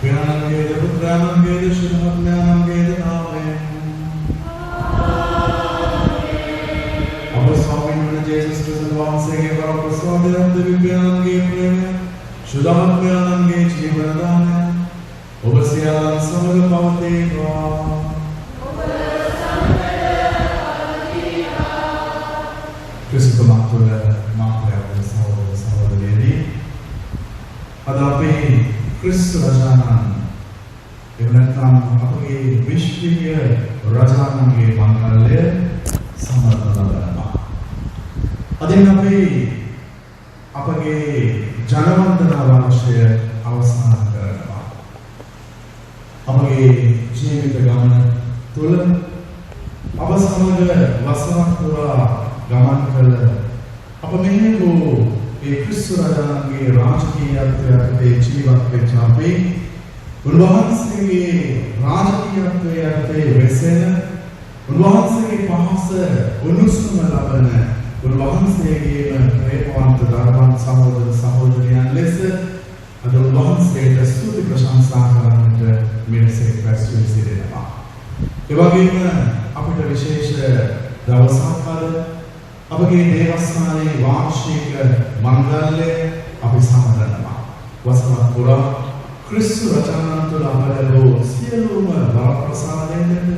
Pianangeda Putranangeda Shrimatnyanangeda Amen. Our Swami Jesus Christ once again for our Swami of the Vipyanangeda Prema Shuddhamatmyanangeda Jivanadana Obasyalan Samaga Pavateva Krishna Matula Matra Sahodari Adapi Krishna Rajanan එවනත්නම් අපගේ විශ්වීය රජාණන්ගේ මංගල්‍ය සමර්ථන කරනවා. අදින් අපි අපගේ ජනවන්දනා වංශය අවසන් කරනවා. අපගේ ජීවිත ගමන තුළ අප සමග වසරක් පුරා ගමන් කළ අප මෙහි වූ ඒ ක්‍රිස්තු රජාණන්ගේ රාජකීයත්වයට ජීවත් වෙච්ච අපි උන්වහන්සේගේ රාජකීයත්වයට වෙසෙන උන්වහන්සේගේ පහස උණුසුම ලබන උන්වහන්සේගේම ප්‍රේමවන්ත ධර්මවන්ත සහෝදර සහෝදරියන් ලෙස අද උන්වහන්සේට ස්තුති ප්‍රශංසා කරන්නට මෙලෙස පැසවී සිටිනවා. ඒ වගේම අපිට විශේෂ දවසක් අද අපගේ දේවස්ථානයේ වාර්ෂික මංගල්‍ය අපි සමරනවා. වසරක් පුරා ක්‍රිස්තු රජාණන් තුළ අපලෝ සියලුම වරප්‍රසාදයන්ට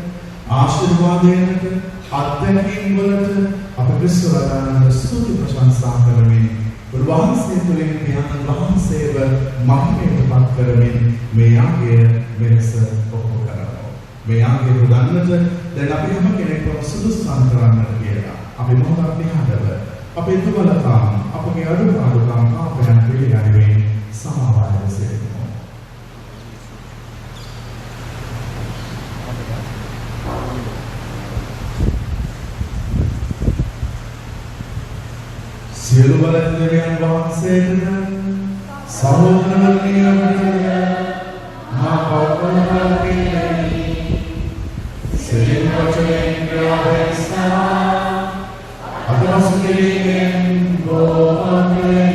ආශිර්වාදයන්ට අත්දැකීම් වලට අප ක්‍රිස්තු රජාණන්ට ස්තුති ප්‍රශංසා කරමින් උන්වහන්සේ තුළින් පියාණන් වහන්සේව මහිමයට පත් කරමින් මේ යාගය මෙලෙස ඔප්පු කරනවා. මේ යාගය පුදන්නට දැන් අපි හැම කෙනෙක්ම සුදුසුකම් කරන්නට කියලා අපි මොහොතක් නිහඬව අපේ දුබලකම් අපගේ අඩුපාඩුකම් පාපයන් පිළිගනිමින් සමාවාදය සිටිමු. සියලු බලධාරීන් වහන්සේට සහෝදරණීයව මා පවපලපිනේ සිරින් වචනෙන් ප්‍රාර්ථනා අදවසකෙලින් ගෝපන්නේ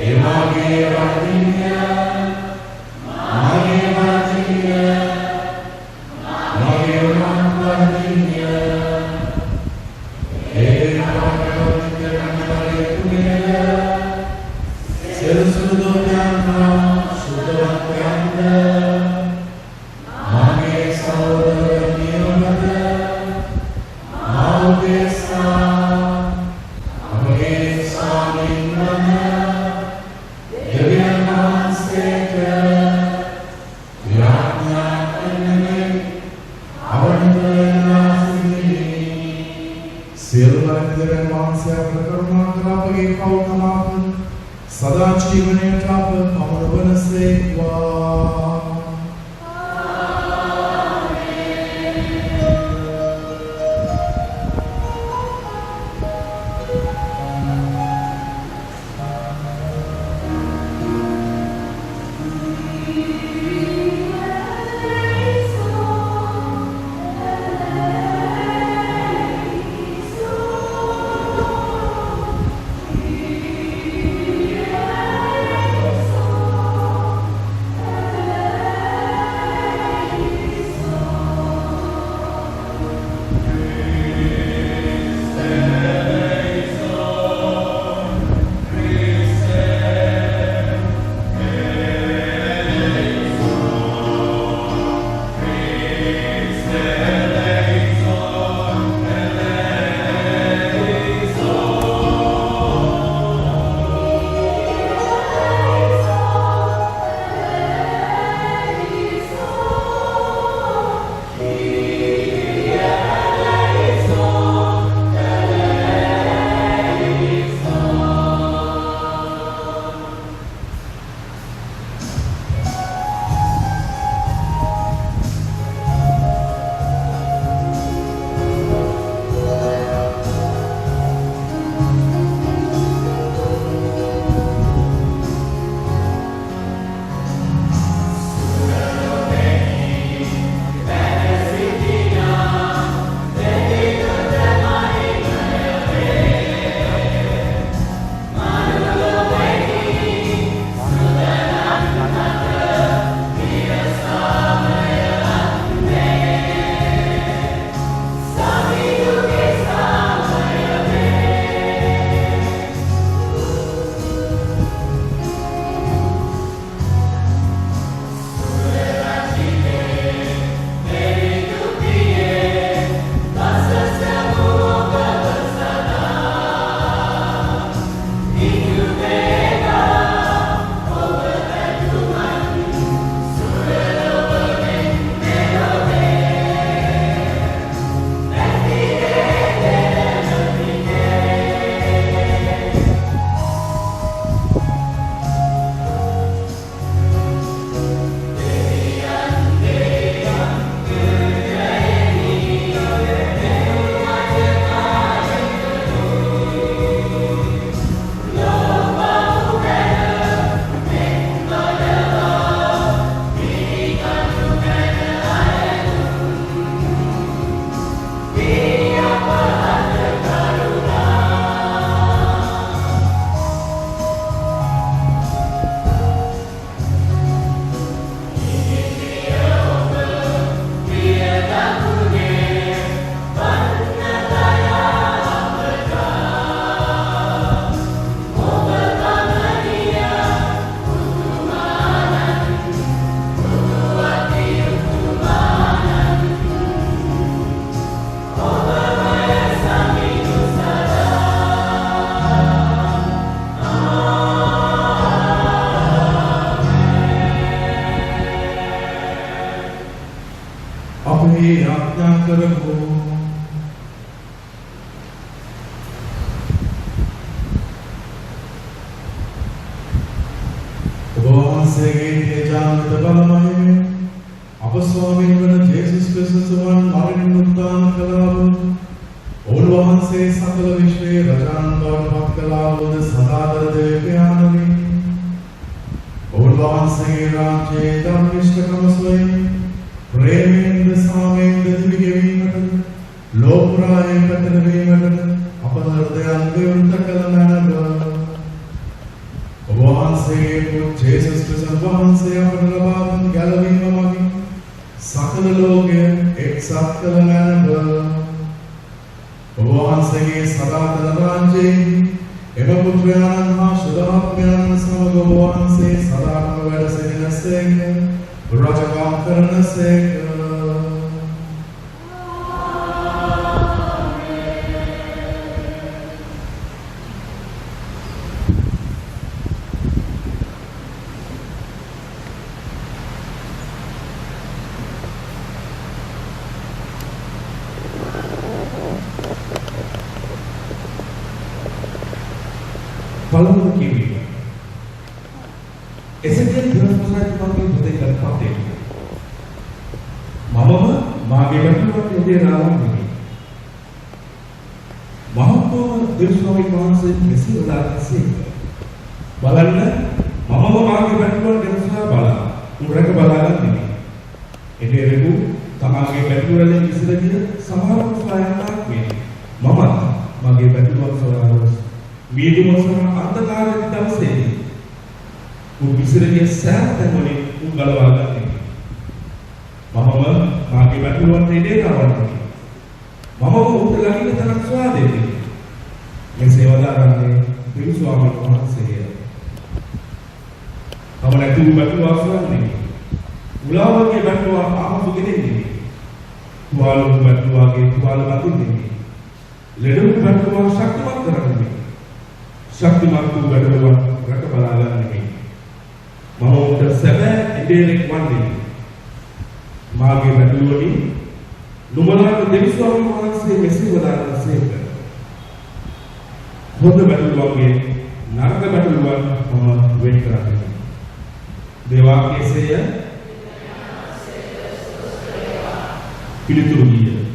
එමාගේ වන්දිය මාගේ වන්දිය මාගේ වන්දිය सदा जीवने प्राप अमरवन सेवा ප්‍රඥා කරමු. ඔබ වහන්සේගේ තේජාන්විත බල මහිමෙන් අප ස්වාමීන් වන ජේසුස් ක්‍රිස්තුස් මරණින් උත්ථාන කළා වූ ඔවුන්වහන්සේ සකල විශ්වයේ රජාන් බවට පත් කළා වූ සදාතර දේවයාණනි ඔවුන්වහන්සේගේ රාජ්‍යයේ ධර්මිෂ්ඨකම සොයමින් ප්‍රේමයෙන් සාමයෙන් දිවිගෙවීමට ලෝකරායෙන් පැටලවීමට අප හෘදයන් විවෘත කළ මැනව ඔබ වහන්සේගේ පුත් ජේසුස් ක්‍රිස්තුස් වහන්සේ අපට ලබා දුන් ගැලවීම මගින් සකල ලෝකය එක්සත් කළ මැනව ඔබ වහන්සේගේ සදාතන රාජ්‍යයේ එම පුත්‍රයන් හා ශුද්ධාත්මයන් සමග ඔබ වහන්සේ සදාතන වැඩ සිටිනසේක රජකම් කරනසේක. පළමුව කියවීම. එසේද දිනපතාට මගේ පුතේ කරපතේ. මමම මාගේ වැටුමක් යදී රාවන්නේ. මහත්වම දෙවිස්වාමී වහන්සේ මෙසේ වදාළසේ. බලන්න මමම මාගේ වැටුමක් ගැනසලා බලන්න. උරක බලාගන්නේ. එදේ රෙකු තමාගේ වැටුමෙන් විසිර ගිය සමහර සොයන්නක් මේ. මමත් මගේ වැටුමක් සොයනවා. මීදුමසන අන්තකාරයේ දවසේදී විසිරගිය සෑම වලින් උගලවා ගන්න. මමම මාගේ වැටුමට ඉඩේ නවන්නේ. මමම උට ළඟින් තරක් ස්වාදෙන්නේ. මේ සේවදාරන්නේ දෙවිස්වාමීන් වහන්සේය. අපල තුරු වැටුවා ස්වාමීන්. උලාවගේ වැටුවා ආපසු ගෙදෙන්නේ. තුවාල වැටුවාගේ තුවාල වදින්නේ. ලෙඩු වැටුවා ශක්තිමත් කරන්නේ. ශක්තිමත් වූ වැඩවලුවන් රැක බලා ගන්නේ. මම උන්ට සැබෑ ඉදිරියක් වන්නේ. මාගේ වැඩවලුවනි නුඹලාට දෙවිස්වාමීන් වහන්සේ මෙසේ වදාළසේක. හොඳ වැඩවලුවන්ගේ නරක වැඩවලුවන් මම වෙන් කරන්නේ. දේවාක්‍යසේය පිළිතුරු ගිය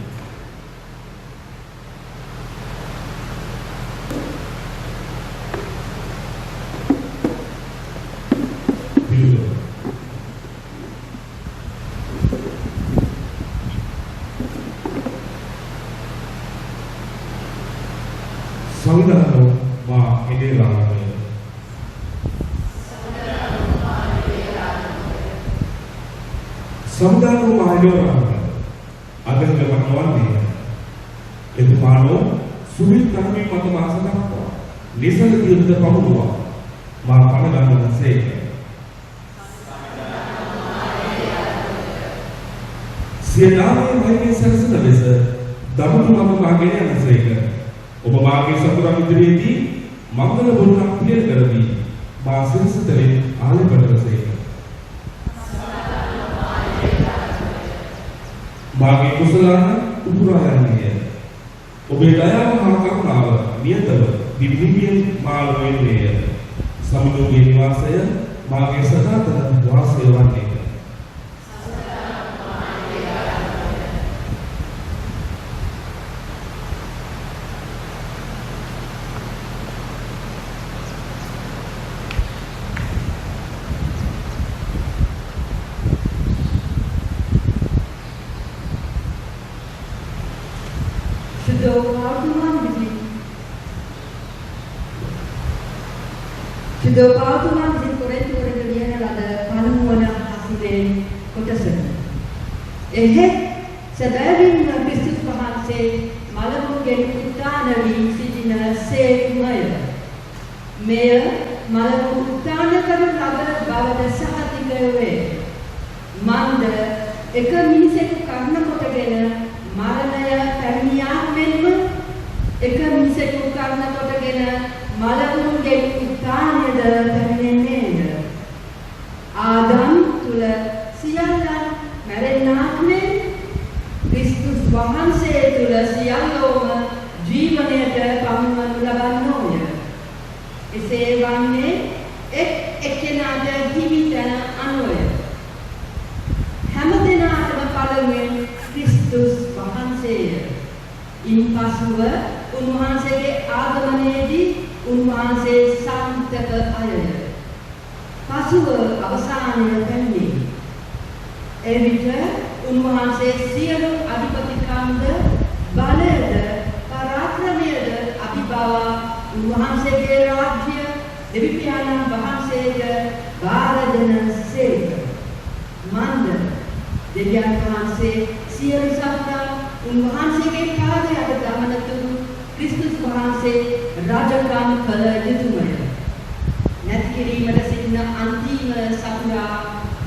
Saudara ma edera Saudara ma edera agar kemaknawannya itu mano sulit kami mata masa apa nisal kita pamua ma panagan saya siapa yang serasa desa dapat mengapa akhirnya saya ඔබ මාගේ සතුරන් ඉදිරියේදී මංගල බුරුණක් පිළියෙල කරදී මා සිරසතලේ ආලේපනසේක. මාගේ කුසලාන උපුරා යන්නේය. ඔබේ දයාව හා කරුණාව නියතව දිවිමියෙන් මා ලොවේය. සමුදුගේ නිවාසය මාගේ සදාතන වාසය වන්නේය. Paatuman di korrektur geliana lada panuwana hasiben kotasan. Sebabin Kristus වහන්සේ මලමුගෙන් උත්තාන වී සිටින සේක්මය. මෙය මලමු උත්තාන කරන ලද බවද සහතික වේ. මන්ද එක මිනිසෙකු කර්ණ කොටගෙන මරණය පැමිණියා මෙන්ම එක මිනිසෙකු කර්ණ කොටගෙන මලමුගෙන් උත්තානයද පැමිණෙන්නේය. ආදම් තුල සියල්ලන් මැරෙන්නාක් මෙන් ක්‍රිස්තුස් වහන්සේ තුල සියල්ලෝම ජීවනයට පමුණවනු ලබන්නෝය. එසේ වන්නේ එක් එක්කෙනාට හිමි තැන අනුවය. හැම දිනාටම පළමුවෙන් ක්‍රිස්තුස් වහන්සේය. ඉන්පසුව උන්වහන්සේගේ ආගමනයේදී උන්වහන්සේ සම්තක අයය. පසුව අවසානය වෙන්නේ. එවිට උන්වහන්සේ සියලු අධිපතිකම්ද බලයද පරාක්‍රමයද අභිභවා උන්වහන්සේගේ රාජ්‍ය දෙවි පියාණන් වහන්සේට බාර දෙන සේක. මන්ද දෙවියන් වහන්සේ සියලු සත්තා උන්වහන්සේගේ පාදයට දමනතුරු ක්‍රිස්තුස් වහන්සේ රාජකම් කළ යුතුමය. නැති කිරීමට සිටින අන්තිම සතුරා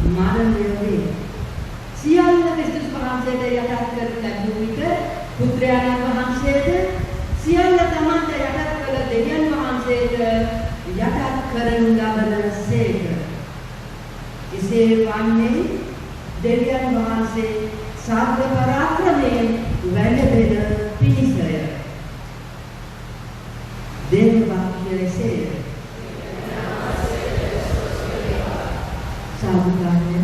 මරණය වේ. සියල්ල ක්‍රිස්තුස් වහන්සේට යටත් කර ලැබුණ විට පුත්‍රයාණන් වහන්සේට සියල්ල තමන්ට යටත් කළ දෙවියන් වහන්සේට යටත් කරනු ලබන සේක. එසේ වන්නේ දෙවියන් වහන්සේ සාර්ථක පරාක්‍රමයෙන් වැඩබෙන පිණිසය. දේව වාක්‍යය එසේය. සාදුකාරය.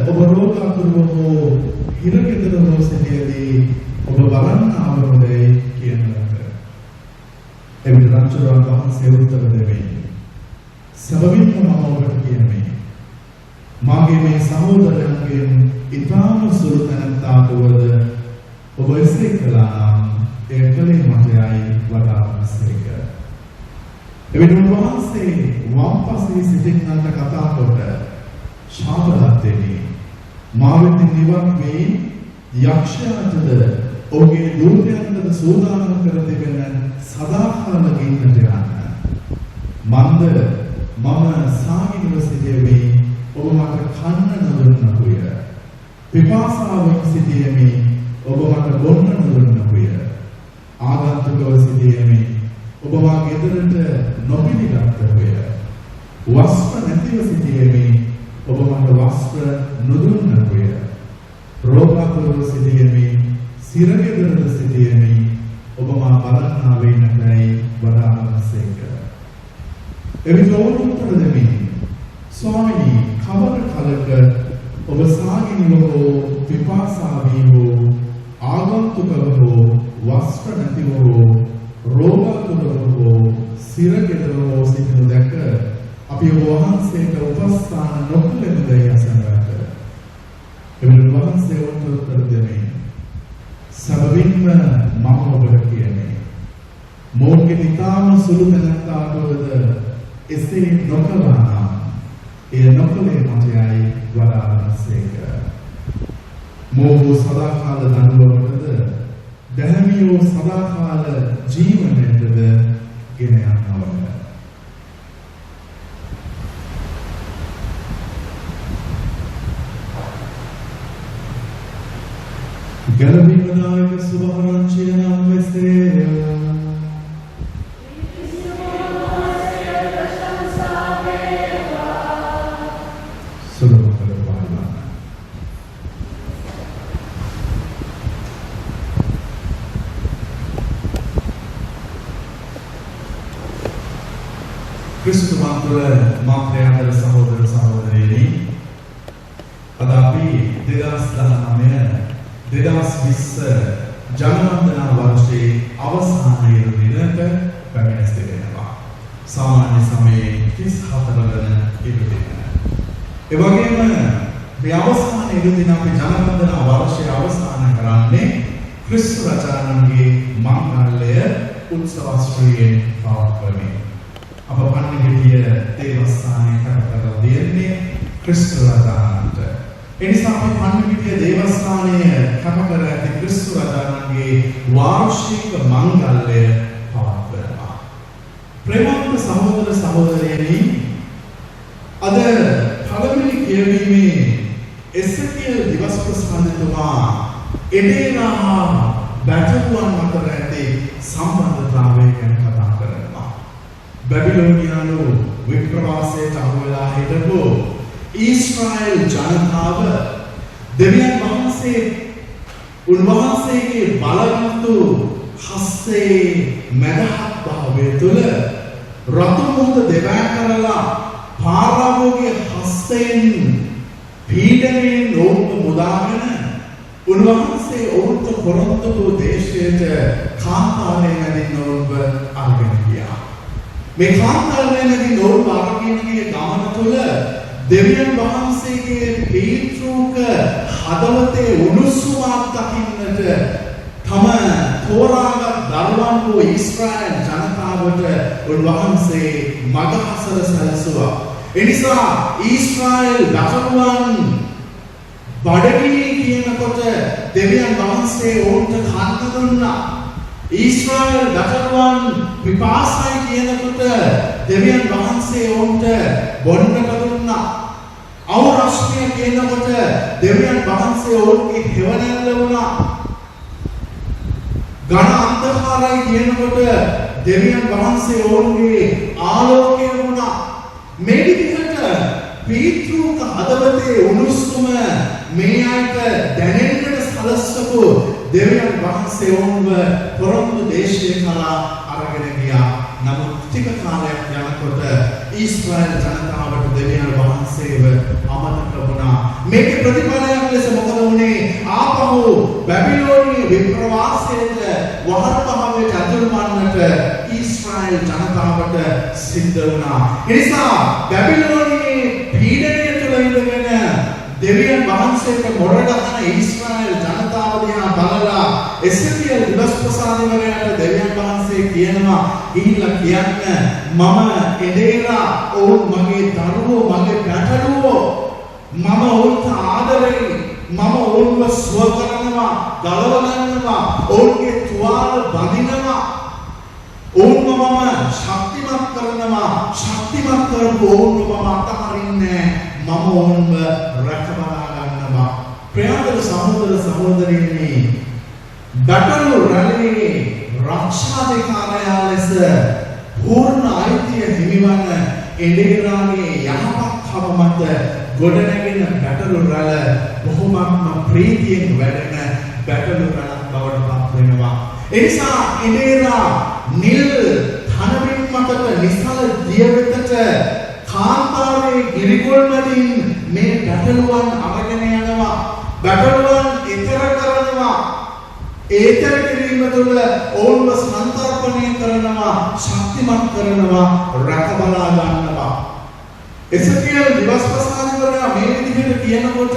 ඔබ රෝගාතුරව හෝ හිරගෙදර රෝසෙතියදී ඔබ බලන්න ආවොදයි කියනවාට එවිට රජුරන් වහන්සේ උත්තර දෙමි. සබවින්ම මම ඔබට කියමි. මාගේ මේ සහෝදරයන්ගෙන් ඉතාම සුළු තැනැත්තාට වුවද ඔබ එසේ කළා නම් ඒ කලේ මතයයි වඩාත්සේක. එවිට උන්වහන්සේ වම්පසේ සිටින්නන්ට කතා කොට ශාපලත් දෙමි. මා වෙතින් නිවන් වී යක්ෂයාටද ඔහුගේ දූතයන්ටද සූදානම් කර තිබෙන සදාකාල ගින්නට යන්න. මන්ද මම සාගිනව සිටියෙමි. ඔබ මට කන්න නොදුන්නකුය. පිපාසාවෙන් සිටියෙමි. ඔබ මට බොන්න නොදුන්නකුය. ආගන්තුකව සිටියෙමි. ඔබ මා ගෙදරට නොපිළිගත්තකුය. වස්ත්‍ර නැතිව සිටියෙමි. ඔබ මට වස්ත්‍ර නොදුන්නකුය. රෝගාතුරව සිටියෙමි. සිරගෙදරද සිටියෙමි. ඔබ මා බලන්නා වෙන්නටයි වදාළසේක. එවිට ඔවුන් උත්තර දෙමි. ස්වාමීනි, කවර කලක ඔබ සාගිනිව හෝ පිපාසාවී හෝ ආගන්තුකව හෝ වස්ත්‍ර නැතිව හෝ රෝගාතුරව හෝ සිරගෙදර හෝ සිටිනු දැක අපි ඔබ වහන්සේට උපස්ථාන නොකළෙමුදයි අසන්නට. එවිට වහන්සේ උත්තර දෙමි. සබවින්ම මම ඔබට කියමි. මොහුගේ ඉතාම සුළු තැනැත්තාටද එසේ නොකළා නම් එය නොකළේ මතයයි වදාළසේක. මොහු සදාකාල දඬුවමටද දැහැමියෝ සදාකාල ජීවනයටද ගෙන යන්නවද. ගැලවීමදායක සුභාරංචිය නම් මෙසේය. ක්‍රිස්තු මාතුල මාත්‍රයාදර සහෝදර සහෝදරියනි, අද අපි 2019 ජනවන්දනා වර්ෂයේ අවසාන දිනට පැමිණ සිටිනවා. සාමාන්‍ය සමයේ 34 වන ඉරුදින. ඒ වගේම මේ අවසාන ඉරුදින අපි ජනවන්දනා වර්ෂයේ අවසාන කරන්නේ ක්‍රිස්තු රජාණන්ගේ මංගල්‍ය උත්සවශ්‍රීයෙන් පවත්වමින්. අප පන්නිගිටිය දේවස්ථානයේ කරලා දෙන්නේ ක්‍රිස්තු රජාණන්ට. එනිසා අපි පන්නිගිටිය දේවස්ථානය කර ඇති ක්‍රිස්තු රජාණන්ගේ වාර්ෂික මංගල්‍ය පවත්වනවා. ප්‍රේමවත් සහෝදර සහෝදරියනි, අද පළවෙනි කියවීමේ එසේකියල් දිවස් ප්‍රසන්නතුමා එදේනා බැටළුවන් අතර ඇති සම්බන්ධතාවය ගැන කතා කරනවා. බැබිලෝනියානු වික්‍රමවාසයට අහුවෙලා හිටපු ඊශ්‍රායෙල් ජනතාව දෙවියන් වහන්සේ උන්වහන්සේගේ බලවන්තු හස්තේ මැදහත් භාවය තුළ රතු මුහුද දෙවෑ කරලා පාරාවෝගේ හස්තයෙන් පීඩනයෙන් ඔවුන්ව මුදාගෙන උන්වහන්සේ ඔවුන්ට පොරොන්දු දේශයට කාන්තාරයෙන් ඇදින් ඔවුන්ව අරගෙන ගියා. මේ කාන්තාරයෙන් ඇදින් ඔවුන්ව අරගෙන ගිය ගමන තුළ දෙවියන් වහන්සේගේ පීතෘක හදවතේ උණුසුමක් දකින්නට තම තෝරාගත් දරුවන් වූ ඊශ්‍රායෙල් ජනතාවට උන්වහන්සේ මඟහසර සැලසුවා. එනිසා ඊශ්‍රායෙල් දරුවන් බඩගිනි කියනකොට දෙවියන් වහන්සේ ඔවුන්ට කන්න දුන්නා. ඊශ්‍රායෙල් දරුවන් පිපාසයි කියනකොට දෙවියන් වහන්සේ ඔවුන්ට බොන්නට දුන්නා. අවරශ්මිය කියනකොට දෙවියන් වහන්සේ ඔවුන්ගේ හෙවණැල්ල වුණා. ඝන අන්ධකාරය කියනකොට දෙවියන් වහන්සේ ඔවුන්ගේ ආලෝකය වුණා. මේ විදිහට පීතෘක හදවතේ උණුසුම මේ අයට දැනෙන්නට සලස්වපු දෙවියන් වහන්සේ ඔවුන්ව පොරොන්දු දේශය කරා අරගෙන ගියා. නමුත් ටික කාලයක් යනකොට ඊශ්‍රායල් ජනතාවට දෙවියන් වහන්සේව අමතක වුණා. මේකේ ප්‍රතිඵලයක් ලෙස මොකද වුනේ? ආපහු බැබිලෝනිය විප්‍රවාසයට වහල්පහමට ඇතුළු වන්නට ඊශ්‍රායල් ජනතාවට සිද්ධ වුණා. ඒ නිසා බැබිලෝනියේ පීඩනය තුළ ඉඳගෙන දෙවියන් වහන්සේට මොර ගහන ඊශ්‍රායල් ජනතාව දිහා බලලා එසේකියල් දිවස්ප්‍රසාදවරයාට දෙවියන් වහන්සේ කියනවා ගිහිල්ලා කියන්න මම එදේලා ඔවුන් මගේ දරුවෝ මගේ පැටළුවෝ මම ඔවුන්ට ආදරෙයි මම ඔවුන්ව සුව කරනවා ගලව ගන්නවා ඔවුන්ගේ තුවාල බඳිනවා ඔවුන්ව මම ශක්තිමත් කරනවා ශක්තිමත් කරපු ඔවුන්ව මම අතහරින්නේ මම ඔවුන්ව රැකබලා ගන්නවා. ප්‍රියතර සහෝදර සහෝදරියනි බටලු රැළේ රක්ෂාධිකාරයා ලෙස පූර්ණ අයිතිය හිමිවන එලේරාගේ යහපත්කම මත ගොඩනැගෙන බටලු රැළ බොහොමත්ම ප්‍රීතියෙන් වැඩෙන බටලු රැළක් බවට පත් වෙනවා. ඒ නිසා එලේරා නිල් ධනවින් මතට නිසල දිය වෙතට කාන්තාරේ ගිරිගොල් මැදින් මේ බටලුවන් අරගෙන යනවා. බටලුවන් ඊතර කරනවා. ඒතර කිරීම තුළ ඔවුන්ව සන්තරපණය කරනවා, ශක්තිමත් කරනවා, රැකබලා ගන්නවා. එසේකියල් දිවස්ප්‍රසාදවරයා මේ විදිහට කියනකොට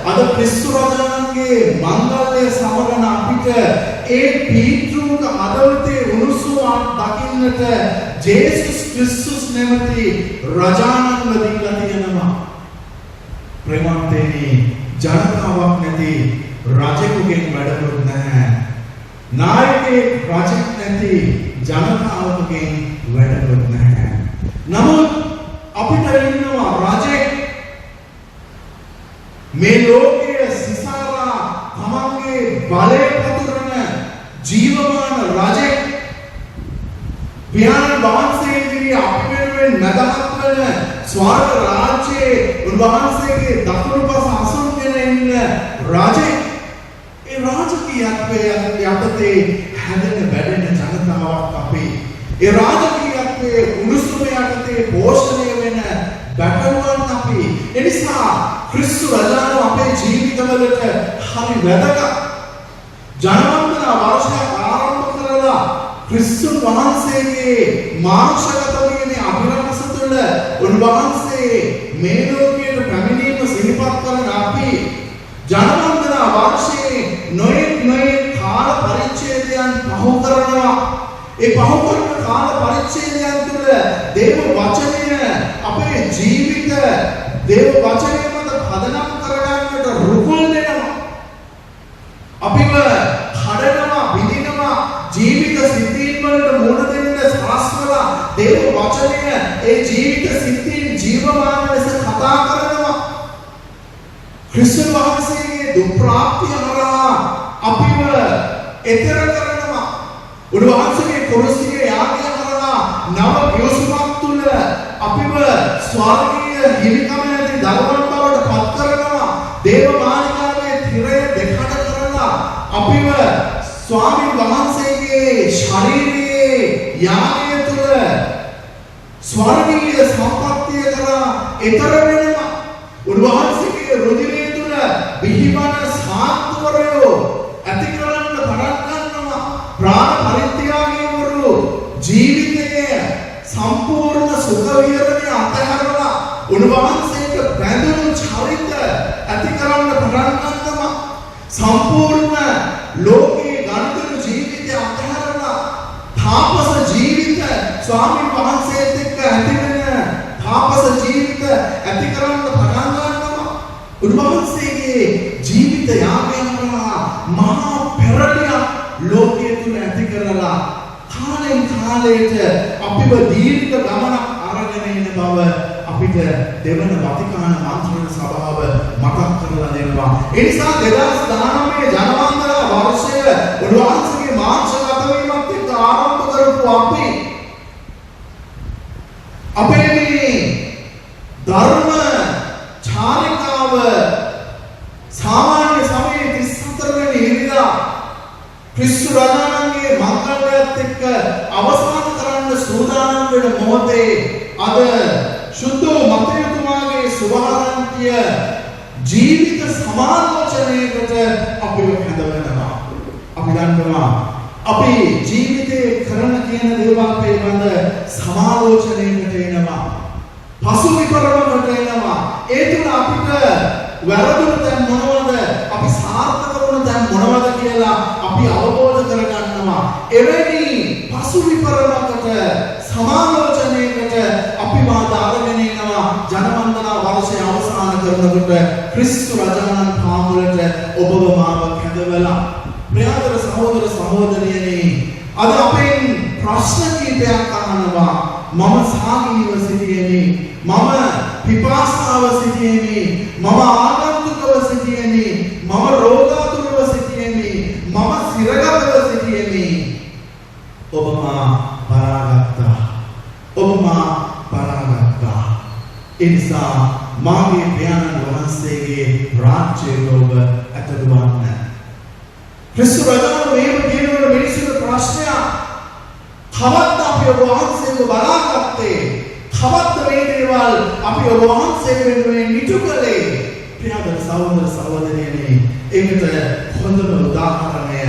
අද ක්‍රිස්තු රජාණන්ගේ මංගල්‍ය සමරන අපිට ඒ පීතෘක අදවතේ උණුසුමක් දකින්නට ජේසුස් ක්‍රිස්තුස් නැමැති රජාණන්ව දීලා තියෙනවා. ප්‍රේමන්තේනි ජනතාවක් නැති රජෙකුගෙන් වැඩකුත් නැහැ. නායකයෙක් රජෙක් නැති ජනතාවකගෙන් වැඩකුත් නැහැ. නමුත් අපිට ඉන්නවා රජෙක් මේ ලෝකයේ සිසාරා තමන්ගේ බලය පතුරන ජීවමාන රජෙක් පියාණන් වහන්සේ ඉදිරියේ අපි වෙනුවෙන් මැදහත් වන ස්වර්ග රාජ්‍යයේ උන්වහන්සේගේ දකුණු පස අසුන්ගෙන ඉන්න රජෙක් ඒ රාජකීයත්වයේ යටතේ හැදෙන වැඩෙන ජනතාවක් අපි ඒ රාජකීයත්වයේ උණුසුම යටතේ පෝෂණය වෙන බටලුවන් අපි එනිසා ක්‍රිස්තු රජාණන් අපේ ජීවිතවලට හරි වැදගත් ජනවන්දනා වර්ෂයක් ආරම්භ කරලා ක්‍රිස්තුන් වහන්සේගේ මාංශගත වීමේ අභිරහස තුළ උන්වහන්සේ මේ ලෝකයට පැමිණීම සිහිපත් කරන අපි ජනවන්දනා වර්ෂයේ නොයෙක් කාල පරිච්ඡේදයන් පහු කරනවා. ඒ පහු කරන කාල පරිච්ඡේදයන් තුළ දේව වචනය අපේ ජීවිත දේව වචනය මත පදනම් කරගන්නට රුකුල් දෙනවා. අපිව කඩනවා, විඳිනවා, ජීවිත සිද්ධීන් වලට මුහුණ දෙන්න සලස්වලා දේව වචනය ඒ ජීවිත සිද්ධීන් ජීවමාන ලෙස කතා කරනවා. ක්‍රිස්තුන් වහන්සේගේ දුප්‍රාප්තිය හරහා අපිව එතර කරනවා. උන්වහන්සේගේ කුරුසියේ යාගය කරලා නව විශ්වයක් තුල අපිව ස්වර්ගීය හිමිකම ඇති දරුවන් බවට පත් කරනවා. දේව මාලිගාවේ තිරය දෙකට කරලා අපිව ස්වාමීන් වහන්සේගේ ශරීරයේ යාගය තුල ස්වර්ගීය සම්පත්තිය කරලා එතර වෙනවා. උන්වහන්සේගේ රුධිරය තුල බිහිවන සාන්තුවරයෝ ඇති කරන්න පටන් ගන්නවා. ප්‍රාණ පරිත්‍යාගීවරු ජීවිතයේ සම්පූර්ණ සුඛ විහරණය අතහැරලා උන්වහන්සේට බැඳුණු චරිත ඇති කරන්න පටන් ගන්නවා. සම්පූර්ණ ලෝකේ ගනුදෙනු ජීවිතය අතහැරලා තාපස ජීවිත ස්වාමීන් වහන්සේත් එක්ක ඇති වෙන තාපස ජීවිත ඇති කරන්න පටන් ගන්නවා. උන්වහන්සේගේ ජීවිත යාමය කරලා මහා පෙරළියක් ලෝකයේ තුල ඇති කරලා කාලෙන් කාලයට අපිව දීර්ඝ ගමනක් අරගෙන එන බව අපිට දෙවන වතිකාන මන්ත්‍රණ සභාව මතක් කරලා දෙනවා. ඒ නිසා 2019 ජනවන්දනා වර්ෂය උන්වහන්සේගේ මාංශගත වීමත් එක්ක ආරම්භ කරපු අපි අපේ මේ ධර්ම චාරිකාව සාමාන්‍ය සමයේ 34 වෙනි ඉරිදා ක්‍රිස්තු රජාණන්ගේ මංගල්‍යයත් එක්ක අවසන් කරන්න සූදානම් වෙන මොහොතේ අද සුද්ධ මතයතුමාගේ සුභාරන්තිය ජීවිත සමාලෝචනයකට අපිව හැදවෙනවා. අපි දන්නවා අපි ජීවිතේ කරන කියන දේවල් පිළිබඳ සමාලෝචනයකට එනවා. පසු විපරමකට එනවා. ඒ තුන අපිට වැරදුන තැන් මොනවද? අපි සාර්ථක වුණ තැන් මොනවද කියලා අපි අවබෝධ කරගන්නවා. එවැනි පසු විපරමකට සමාලෝචනයකට අපි මාත අරගෙන එනවා. ජනවන්දනා වර්ෂය අවසන් කරනකොට ක්‍රිස්තු රජාණන් පාමුලට ඔබව මාව කැඳවලා ප්‍රියතර සහෝදර සහෝදරියනි අද අපෙන් ප්‍රශ්න කීපයක් අහනවා. මම සාගීව සිටියෙමි, මම පිපාසාව සිටියෙමි, මම ආගන්තුකව සිටියෙමි, මම රෝගාතුරව සිටියෙමි, මම සිරගතව සිටියෙමි. ඔබ මා බලාගත්තා, ඔබ මා බලාගත්තා. ඒ නිසා මාගේ පියාණන් වහන්සේගේ රාජ්‍යයට ඔබ ඇතුළු වන්න. ක්‍රිස්තු රජාණන් මේව කියනකොට මිනිස්සුන්ට ප්‍රශ්නයක්. කවද්ද අපි ඔබ වහන්සේව බලාගත්තේ? කවද්ද මේ දේවල් අපි ඔබ වහන්සේ වෙනුවෙන් ඉටු කළේ? ප්‍රියතර සහෝදර සහෝදරියනි, ඒකට හොඳම උදාහරණය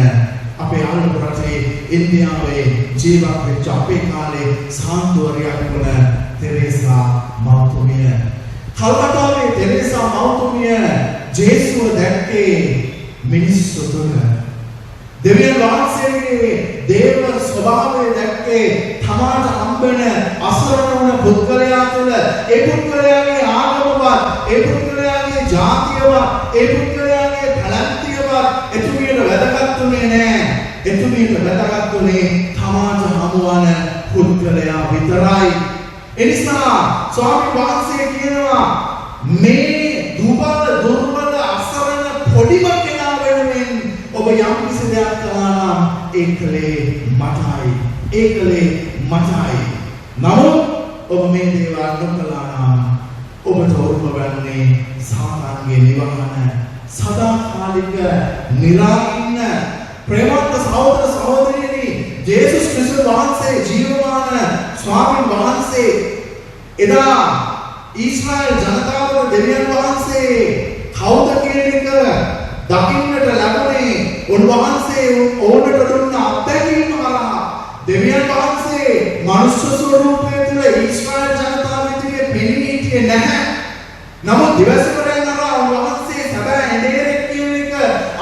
අපේ ආලෝක රටේ ඉන්දියාවේ ජීවත් වෙච්ච අපේ කාලේ සාන්තුවරයක් වුණ තෙරේසා මවතුමිය. කල්කටාවේ තෙරේසා මවතුමිය ජේසුව දැක්කේ මිනිස්සු තුළ. දෙවියන් වහන්සේගේ දේව ස්වභාවය දැක්කේ තමාට හම්බෙන අසරණ වුණ පුද්ගලයා තුළ. ඒ පුද්ගලයාගේ ආගමවත්, ඒ පුද්ගලයාගේ ජාතියවත්, ඒ පුද්ගලයාගේ පැලැන්තියවත් එතුමියට වැදගත්ුනේ නැහැ. එතුමියට වැදගත්ුනේ තමාට හමුවන පුද්ගලයා විතරයි. එනිසා ස්වාමීන් වහන්සේ කියනවා මේ දුබල දුර්වල අසරණ පොඩිම කෙනා වෙනුවෙන් ඔබ යම් කිසි දෙයක් කළා නම් ඒකලේ මටයි, ඒකලේ මටයි. නමුත් ඔබ මේ දේවල් නොකළා නම් ඔබට උරුම වන්නේ සාතාන්ගේ නිවහන, සදාකාලික නිරාගින්න. ප්‍රේමවත් සහෝදර සහෝදරියනි, ජේසුස් ක්‍රිස්තුස් වහන්සේ ජීවමාන ස්වාමීන් වහන්සේ එදා ඊශ්‍රායල් ජනතාවට දෙවියන් වහන්සේ කවුද කියන එක දකින්නට ලැබුණේ උන්වහන්සේ ඕනට දුන්න අත්දැකීම හරහා. දෙවියන් වහන්සේ මනුෂ්‍ය ස්වරූපයේ තුල ඊශ්‍රායල් ජනතාව ඉදිරියේ පෙනී හිටියේ නැහැ. නමුත් දිවසවරයන් හරහා උන්වහන්සේ සැබෑ එඬේරෙක් කියන එක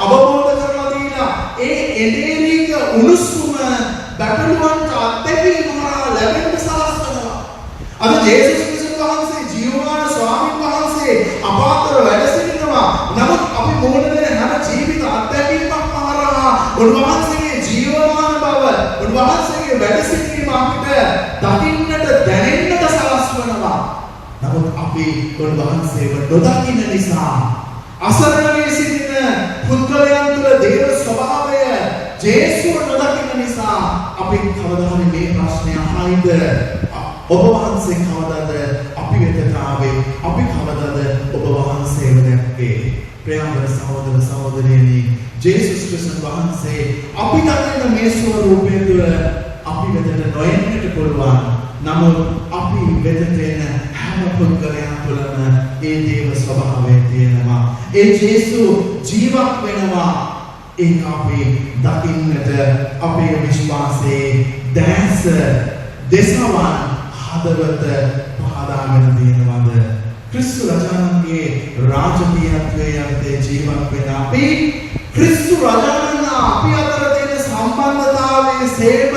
අවබෝධ කරලා දීලා ඒ එඬේරික උණුසුම බැටළුවන්ට අත්දැකීම හරහා ලැබෙන්න සලස්වනවා. අද ජේසුස් ක්‍රිස්තුස් වහන්සේ ජීවමාන ස්වාමීන් වහන්සේ අපාතර වැඩ සිටිනවා. නමුත් අපි මොන දෙන හැම ජීවිත අත්දැකීමක් හරහා උන්වහන්සේගේ ජීවමාන බව, උන්වහන්සේගේ වැඩ සිටීම අපිට දකින්නට දැනෙන්නට සලස්වනවා. නමුත් අපි උන්වහන්සේව නොදකින්න නිසා අසරණ වී සිටින පුද්ගලයන් තුළ දේව ස්වභාවය ජේසුව නොදකින්න නිසා අපි කවදා හරි මේ ප්‍රශ්නය අහයිද? ඔබ වහන්සේ කවදාද අපි වෙතට ආවේ? අපි කවදාද ඔබ වහන්සේව දැක්කේ? ප්‍රියතර සහෝදර සහෝදරියනි, ජේසුස් ක්‍රිස්තුස් වහන්සේ අපි දකින මේ ස්වරූපය තුළ අපි වෙතට නොයන්නට පුළුවන්. නමුත් අපි වෙතට එන හැම පුද්ගලයන් තුළම ඒ දේව ස්වභාවය තියෙනවා. ඒ ජේසු ජීවත් වෙනවා. ඒක අපි දකින්නට අපේ විශ්වාසයේ දැස දෙසවන් හදවත පහදාගෙන තියෙනවද? ක්‍රිස්තු රජාණන්ගේ රාජකීයත්වයේ යටතේ ජීවත් වෙන අපි ක්‍රිස්තු රජාණන් අපි අතර තියෙන සම්බන්ධතාවයේ සේම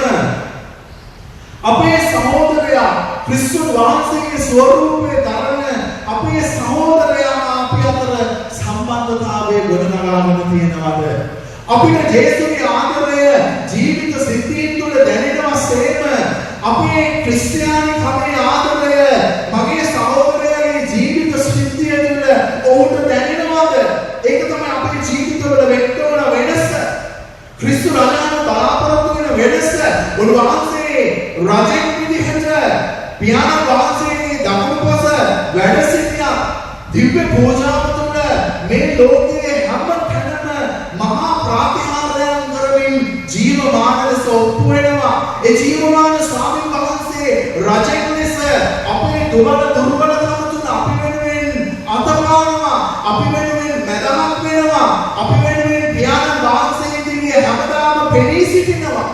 අපේ සහෝදරයා ක්‍රිස්තු වහන්සේගේ ස්වරූපයේ දරන අපේ සහෝදරයා අපි අතර සම්බන්ධතාවයේ ගොඩනගාගෙන තියෙනවද? අපිට ජේසුගේ ආදරය ජීවිත සිද්ධීන් තුළ දැනෙනවා සේම අපේ ක්‍රිස්තියානි කමේ ආදරය මගේ සහෝදරයාගේ ජීවිත සිද්ධිය තුළ ඔහුට දැනෙනවද? ඒක තමයි අපේ ජීවිතවල වෙන්න ඕන වෙනස. ක්‍රිස්තු රජාණන් බලාපොරොත්තු වෙන වෙනස. උන්වහන්සේ රජෙක් විදිහට පියාණන් වහන්සේගේ දකුණුපස වැඩ සිටියා. දිව්‍ය පූජාව තුළ මේ ලෝකයේ හැම තැනම මහා ප්‍රාතිහාර්යයන් කරමින් ජීවමාන ලෙස ඔප්පු වෙනවා. ඒ ජීවමාන ස්වාමීන් වහන්සේ රජෙක් ලෙස අපේ දුර්වලකම තුන අපි වෙනුවෙන් අතපානවා, අපි වෙනුවෙන් මැදහත් වෙනවා, අපි වෙනුවෙන් පියාණන් වහන්සේ ඉදිරියේ හැමදාම පෙනී සිටිනවා.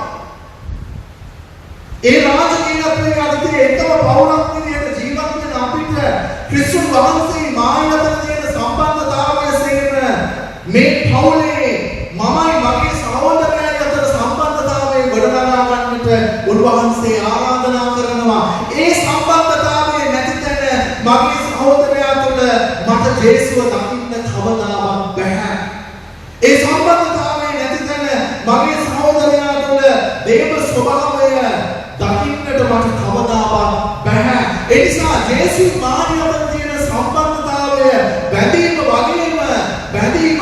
ඒ රාජකීයත්වයේ අතේ එකම පවුලක් විදිහට ජීවත් වෙන අපිට ක්‍රිස්තුන් වහන්සේ මායි අතර තියෙන සම්බන්ධතාවය සේන මේ පවුලේ මමයි මගේ සහෝදරයයි අතර සම්බන්ධතාවය ගොඩනගා ගන්නට උන්වහන්සේ ආරාධනා කරනවා. ඒ සම්බන්ධතාවය නැති තැන මගේ සහෝදරයා තුළ මට ජේසුව දකින්න කවදාවත් බැහැ. ඒ සම්බන්ධතාවය නැති තැන මගේ සහෝදරයා තුළ දේව ස්වභාවය දකින්නට මට කවදාවත් බැහැ. ඒ නිසා ජේසුස් මාර්ගය අතර තියෙන සම්බන්ධතාවය බැඳීම වගේම බැඳීම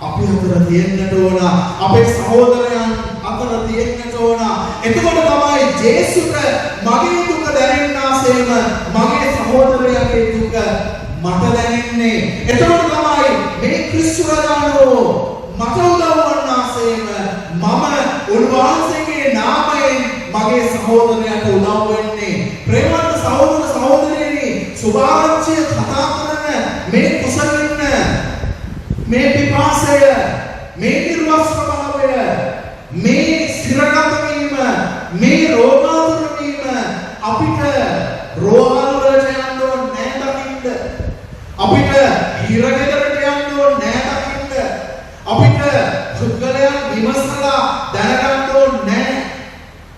අපි අතර තියෙන්නට ඕන, අපේ සහෝදරයන් අතර තියෙන්නට ඕන. එතකොට තමයි ජේසුට මගේ දුක දැනෙන්නාseම මගේ සහෝදරයාගේ දුක මට දැනෙන්නේ. එතකොට තමයි මේ ක්‍රිස්තු රජාණෝ මට උදව් වන්නාseම මම උන්වහන්සේගේ නාමයෙන් මගේ සහෝදරයාට උදව් වෙන්නේ. ප්‍රේමවත් සහෝදර සහෝදරියනි, සුභාරංචිය කතා කරන මේ කුසලින්න, මේ පිපාසය, මේ නිර්වස්ත්‍ර භාවය, මේ සිරගත වීම, මේ රෝගාතුර වීම අපිට රෝහල් වලට යන්න ඕනේ නැහැ දකින්න. අපිට හිරගෙදරට යන්න ඕනේ නැහැ දකින්න. අපිට පුද්ගලයන් විමසලා දැනගන්න ඕනේ නැහැ.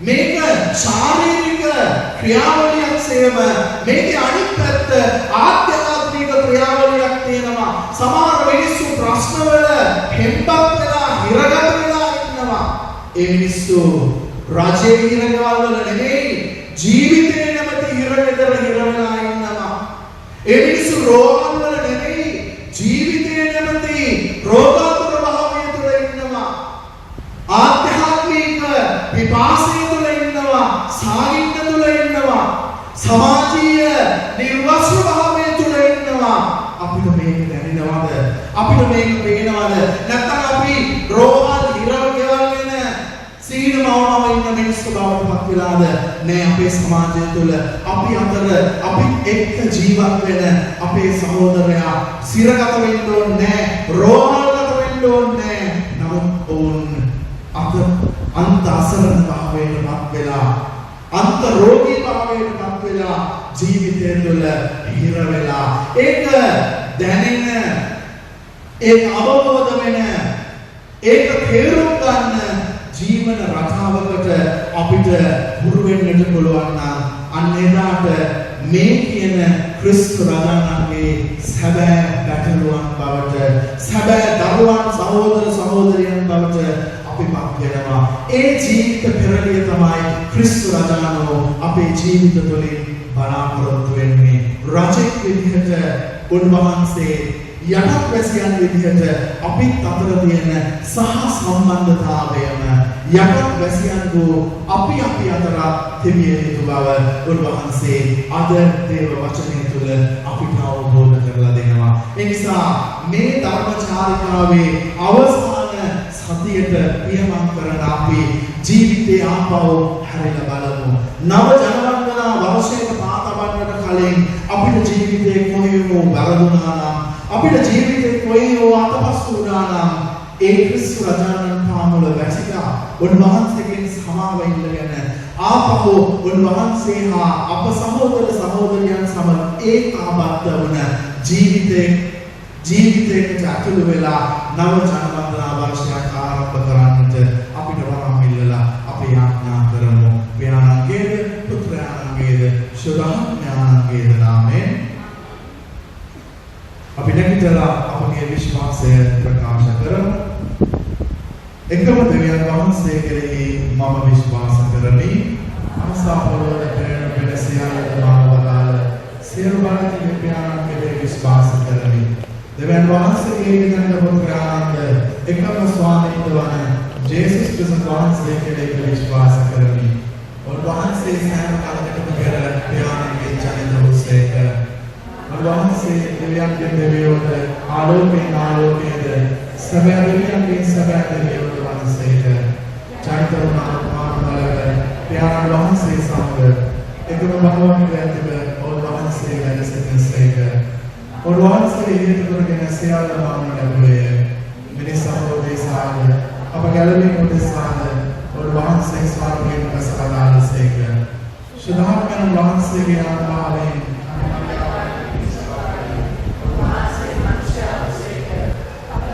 මේක ශාරීරික ක්‍රියාවලියක් සේම මේකේ අනිත් පැත්ත ආධ්‍යාත්මික ක්‍රියාවලියක් තියෙනවා. සමහර මිනිස්සු ප්‍රශ්නවල හෙම්බත් වෙලා හිරගත වෙලා ඉන්නවා. ඒ මිනිස්සු රජයේ හිරගවල් වල නෙමෙයි, ජීවිතේ නැමැති හිරගෙදර හිර වෙලා ඉන්නවා. ඒ මිනිස්සු රෝගවල නෙමෙයි, ජීවිතේ නැමැති රෝගාතුර භාවය තුළ ඉන්නවා. ආධ්‍යාත්මික විපාසය තුළ ඉන්නවා, සාහිත්‍ය තුළ ඉන්නවා, සමාජීය නිර්වස්ත්‍ර භාවය තුළ ඉන්නවා. අපිට මේක දැනෙනවද? අපිට මේක පේනවද? නැත්නම් අපි රෝහල් හිරව ගෙවගෙන සීනමවම ඉන්න මිනිස්සු බවට පත් වෙලාද? නෑ, අපේ සමාජය තුළ අපි අතර අපි එක්ක ජීවත් වෙන අපේ සහෝදරයා සිරගත වෙන්න ඕනේ නෑ, රෝහල්ගත වෙන්න ඕනේ නෑ. නමුත් ඔවුන් අන්ත අසරණ භාවයට පත් වෙලා, අන්ත රෝගී භාවයට පත් වෙලා ජීවිතය තුළ හිර වෙලා, ඒක දැනෙන, ඒක අවබෝධ වෙන, ඒක තේරුම් ගන්න ජීවන රටාවකට අපිට හුරු වෙන්නට පුළුවන් නම් අන්න එදාට මේ කියන ක්‍රිස්තු රජාණන්ගේ සැබෑ ගැටලුවන් බවට, සැබෑ දරුවන් සහෝදර සහෝදරියන් බවට අපිපත් වෙනවා. ඒ ජීවිත පෙරළිය තමයි ක්‍රිස්තු රජාණෝ අපේ ජීවිත තුළින් බලාපොරොත්තු වෙන්නේ. රජෙක් විදිහට උන්වහන්සේ යටත් වැසියන් විදිහට අපිත් අතර තියෙන සහ සම්බන්ධතාවයම යටත් වැසියන් වූ අපි අතර තිබිය යුතු බව උන්වහන්සේ අද දේව වචනය තුළ අපිට අවබෝධ කරලා දෙනවා. ඒ නිසා මේ ධර්මචාරිකාවේ අවසාන සතියට පියමන් කරන අපි ජීවිතේ ආපහු හැරෙලා බලමු. නව ජනවන්දනා වර්ෂයක පාතබන්නට කලින් අපිට ජීවිතේ කොහේම වැරදුනා නම්, අපිට ජීවිතේ කොහේම අතපසු වුණා නම්, ඒ ක්‍රිස්තු රජාණන් පාමුල වැසිලා උන්වහන්සේගෙන් සමාව ඉල්ලගෙන ආපහු උන්වහන්සේ හා අප සහෝදර සහෝදරියන් සමග ඒකාබද්ධ වුණ ජීවිතයකට ඇතුළු වෙලා නව ජනවන්දනා වර්ෂයක් ආරම්භ කරන්නට අපිට වරම් ඉල්ලලා අපි යාඥා කරමු. පියාණන්ගේද පුත්‍රයාණන්ගේද ශුභඥානන්ගේද නාමයෙන් අපි නැගිටලා අපගේ විශ්වාසය ප්‍රකාශ කරමු. එකම දෙවියන් වහන්සේ කෙරෙහි මම විශ්වාස කරමි. අසාපවල ප්‍රේම වෙනසියාලට මාවදාල සියලු බණිත පියාණන් කෙරෙහි විශ්වාස කරමි. දෙවියන් වහන්සේගේ විනය පුත්‍රයාණන්ද එකම ස්වාමීන් වන ජේසුස් ක්‍රිස්තුස් වහන්සේ කෙරෙහි විශ්වාස කරමි. උන්වහන්සේ සෑම කාලයකම පෙර පියාණන්ගේ ජනිත වූසේක. උන්වහන්සේ දෙවියන්ගේ දෙවියෝද ආලෝකයෙන් ආලෝකයේද සැබෑ දෙවියන්ගේ සැබෑ දෙවියෝද වහන්සේක. ජනිත වූ පියාණන් වහන්සේ සමග එකම භවයෙන් ඇතිව වහන්සේ වැඩ සිටිනසේක. උන්වහන්සේ හේතු කරගෙන සියල්ල මාන ලැබුවේ. මිනිස් සහෝදේශාද අප ගැලවීම උදෙසාද උන්වහන්සේ ස්වර්ගයෙන් බසවදාළසේක. ශුද්ධාත්මයන් වහන්සේගේ ආත්මාවෙන්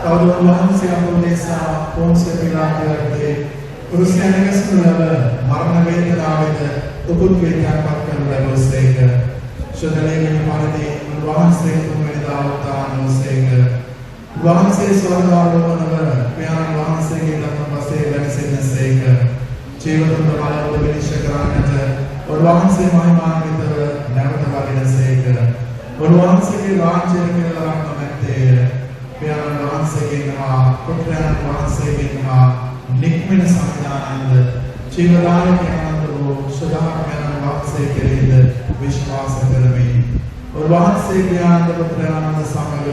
තවද උන්වහන්සේ අප උදෙසා පොන්සිය පිලාතුන්ගේ කුරුසියනගසන ලබ මරණ වේදනාවෙද උපුත් වේදනාවක් කරන ලැබුවසේක. ශුද්ධලේඛන පරිදි උන්වහන්සේ තුන්වෙනිදා උත්ථානවසේක. වහන්සේ ස්වර්ගාරෝහණව ඥාන වහන්සේගේ ධර්ම පසේ වැඩ සිටිනසේක. ජීවතුන් බලවල විනිශ්චය කරන්නට උන්වහන්සේ මහිමාන්විතව නැවත වඩිනසේක. උන්වහන්සේගේ වාංඡනය කියලා රක්මැත්තේය. ඥාන වහන්සේගෙන් හා පුත්‍රයන් වහන්සේගෙන් හා නික්මන සංඥානන්ද ජීවදායක ආනන්ද වූ සදාඥාන වහන්සේ කෙරෙහිද විශ්වාස කරමි. උන්වහන්සේගේ ආනන්ද පුත්‍රයන් සමග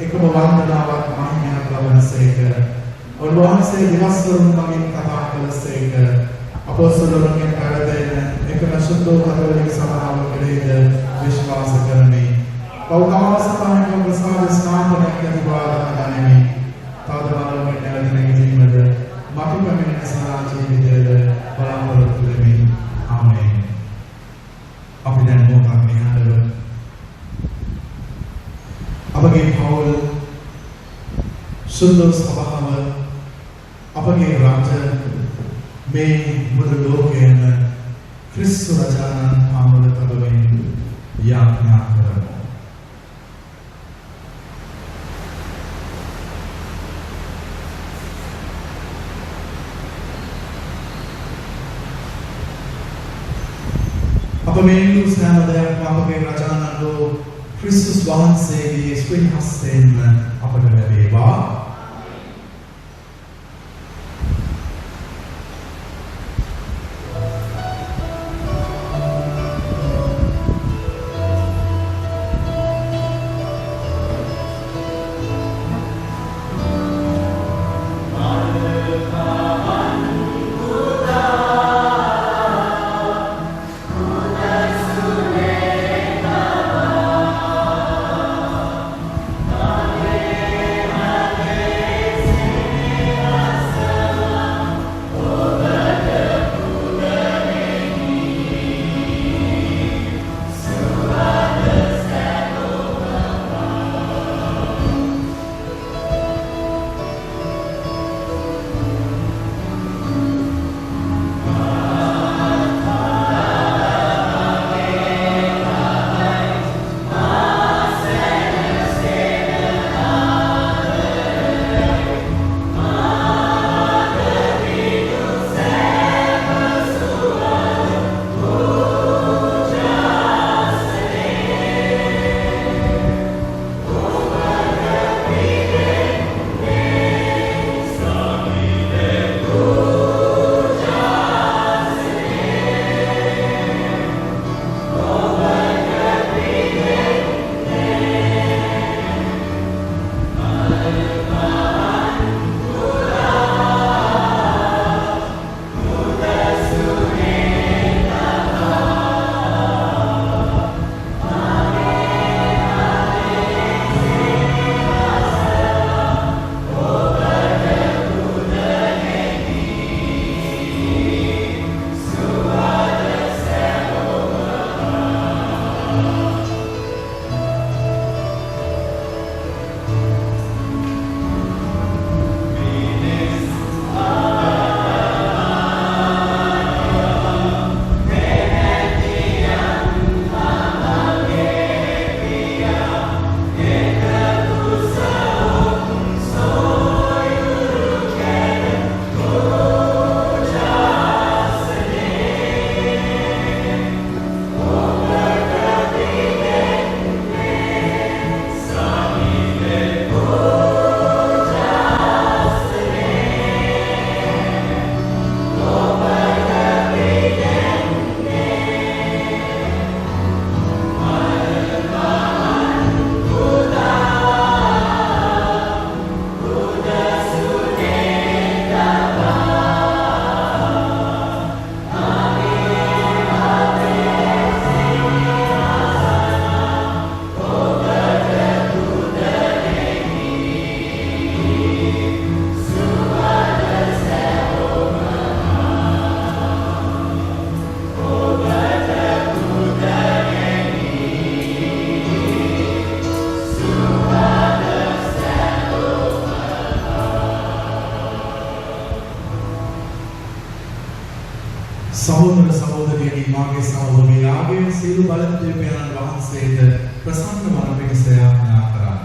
එකම වන්දනාවක් මහිමයක් ලබනසේක. උන්වහන්සේ දිවස්වරුන් මගින් කතා කළසේක. අපොස්තලයන්ගෙන් පැවැදෙන එකම සුද්ධ කතෝලික සභාව කෙරෙහිද විශ්වාස කරමි. පෞකමාව සභාවක ප්‍රසාද ස්නාපනයක් ලැබුවා ගනිමි. තවදවලුන්ගේ නැවතීමද මතු පැමිණෙන සදා ජීවිතයද බලාපොරොත්තු වෙමි. ආමේන්. අපි දැන් මොකක්ද මෙහාට අපගේ පවුල් සුන්දර සභාව අපගේ රාජ්‍ය මේ මුළු ලෝකයේම ක්‍රිස්තු රජාණන් ආමෝදකවෙන් යාඥා කරමු. අප මේ සෑම අපගේ රජාණන් වූ ක්‍රිස්තුස් වහන්සේගේ ස්වයං හස්තයෙන් අපට ලැබේවා. Amen. ඔබතුමාගේ සහෝදරයාගේ සියලු බලද්වීපයන් වහන්සේට ප්‍රසන්න වන පිණිස යාඥා කරන්න.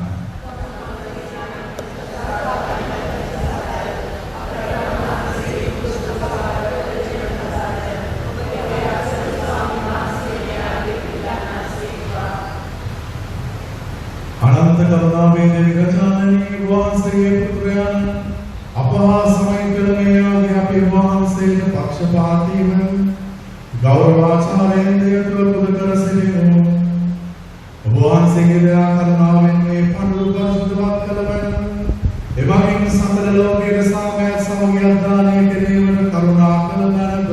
අනන්ත කරුණාවේ දෙවියන්ගේ වහන්සේගේ පුත්‍රයන් අපහා සමය කළ මේ ආදී අපේ වහන්සේට පක්ෂපාතීව ගෞරවාචාරයෙන් දෙයතුල පුද කර සිටිනු. ඔබ වහන්සේගේ දයා කරුණාවෙන් මේ පඬුරු පරිශුද්ධවත් කළ බැවින් එවැනිම සතර ලෝකයේ සාමය සමගිය දානය කිරීමට කරුණා කළ බැනද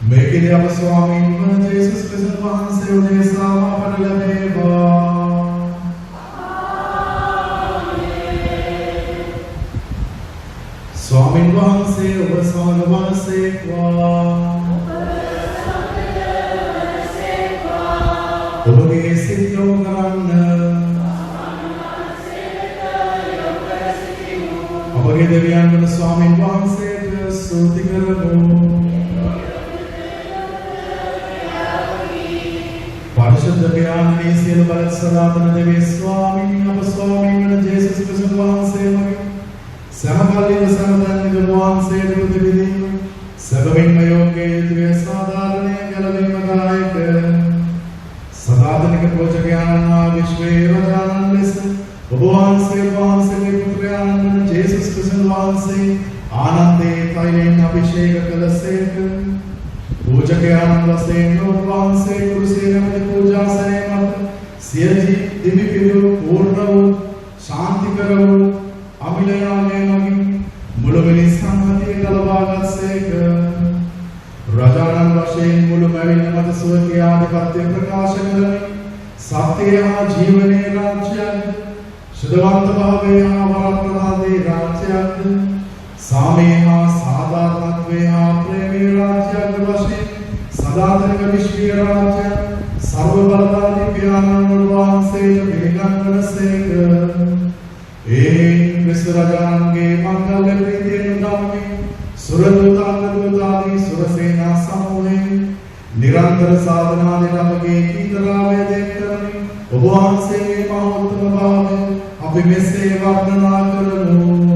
මේකේ අප ස්වාමීන් වහන්සේ ජේසුස් ක්‍රිස්තුස් වහන්සේ උදෙසා අපට ලැබේවා. ස්වාමීන් වහන්සේ ඔබ සමග වහන්සේක්වා. ඔබගේ සිත යොමු කරන්න. ඔබගේ දෙවියන් වන ස්වාමීන් වහන්සේට ස්තුති කරමු. පරිශුද්ධ පියාණනි සියලු බල සදාතන දෙවියන් ස්වාමීන් අප ස්වාමීන් වන ජේසුස් ක්‍රිස්තුස් වහන්සේ මගින් සමකල්ලික සමතන්නික වහන්සේට බුදුවිදින් සබවින්ම යෝග්‍ය යුතුය සාධාරණය කළවීම දායක සදාතනික ප්‍රෝචකයන්න් විශ්වයේ රජානන් ලෙස ඔබ වහන්සේගේ පුත්‍රයන් ජේසුස් ක්‍රිස්තුස් වහන්සේ ආනන්දේ තෛලයෙන් අභිෂේක කළසේක. පූජකයන් වශයෙන් ඔබ වහන්සේ කුරුසේ නැමැති පූජාසනය මත සියලු දිවි පිරු පූර්ණ වූ ශාන්තිකර වූ අමිලයාගේ මගින් මුළු මිනිස් සංහතිය ගලවාගත්සේක. රජාණන් වශයෙන් මුළු මැවිල්ල මත සුවකී ආධිපත්‍ය ප්‍රකාශ කරමින් සත්‍යය හා ජීවනයේ රාජ්‍යයක්ද සුදවන්ත භාවය හා වරප්‍රසාදයේ රාජ්‍යයක්ද සාමය හා සාධාරණත්වය හා ප්‍රේමයේ රාජ්‍යයක්ද වශයෙන් සදාතනික විශ්වීය රාජ්‍යයක් සර්ව බලධාරී පියාණන් වහන්සේට පිළිගන්වනසේක. ඒ විශ්වරජාන්ගේ මංගල්‍ය ප්‍රීතියෙන් උදාමේ සුරදූතාදී සුරසේනා සමූහයෙන් නිරන්තර සාධනාදී අපගේ කීතරාවය දෙක් කරමින් ඔබ වහන්සේගේ මහෝත්තම භාවය අපි මෙසේ වර්ණනා කරමු.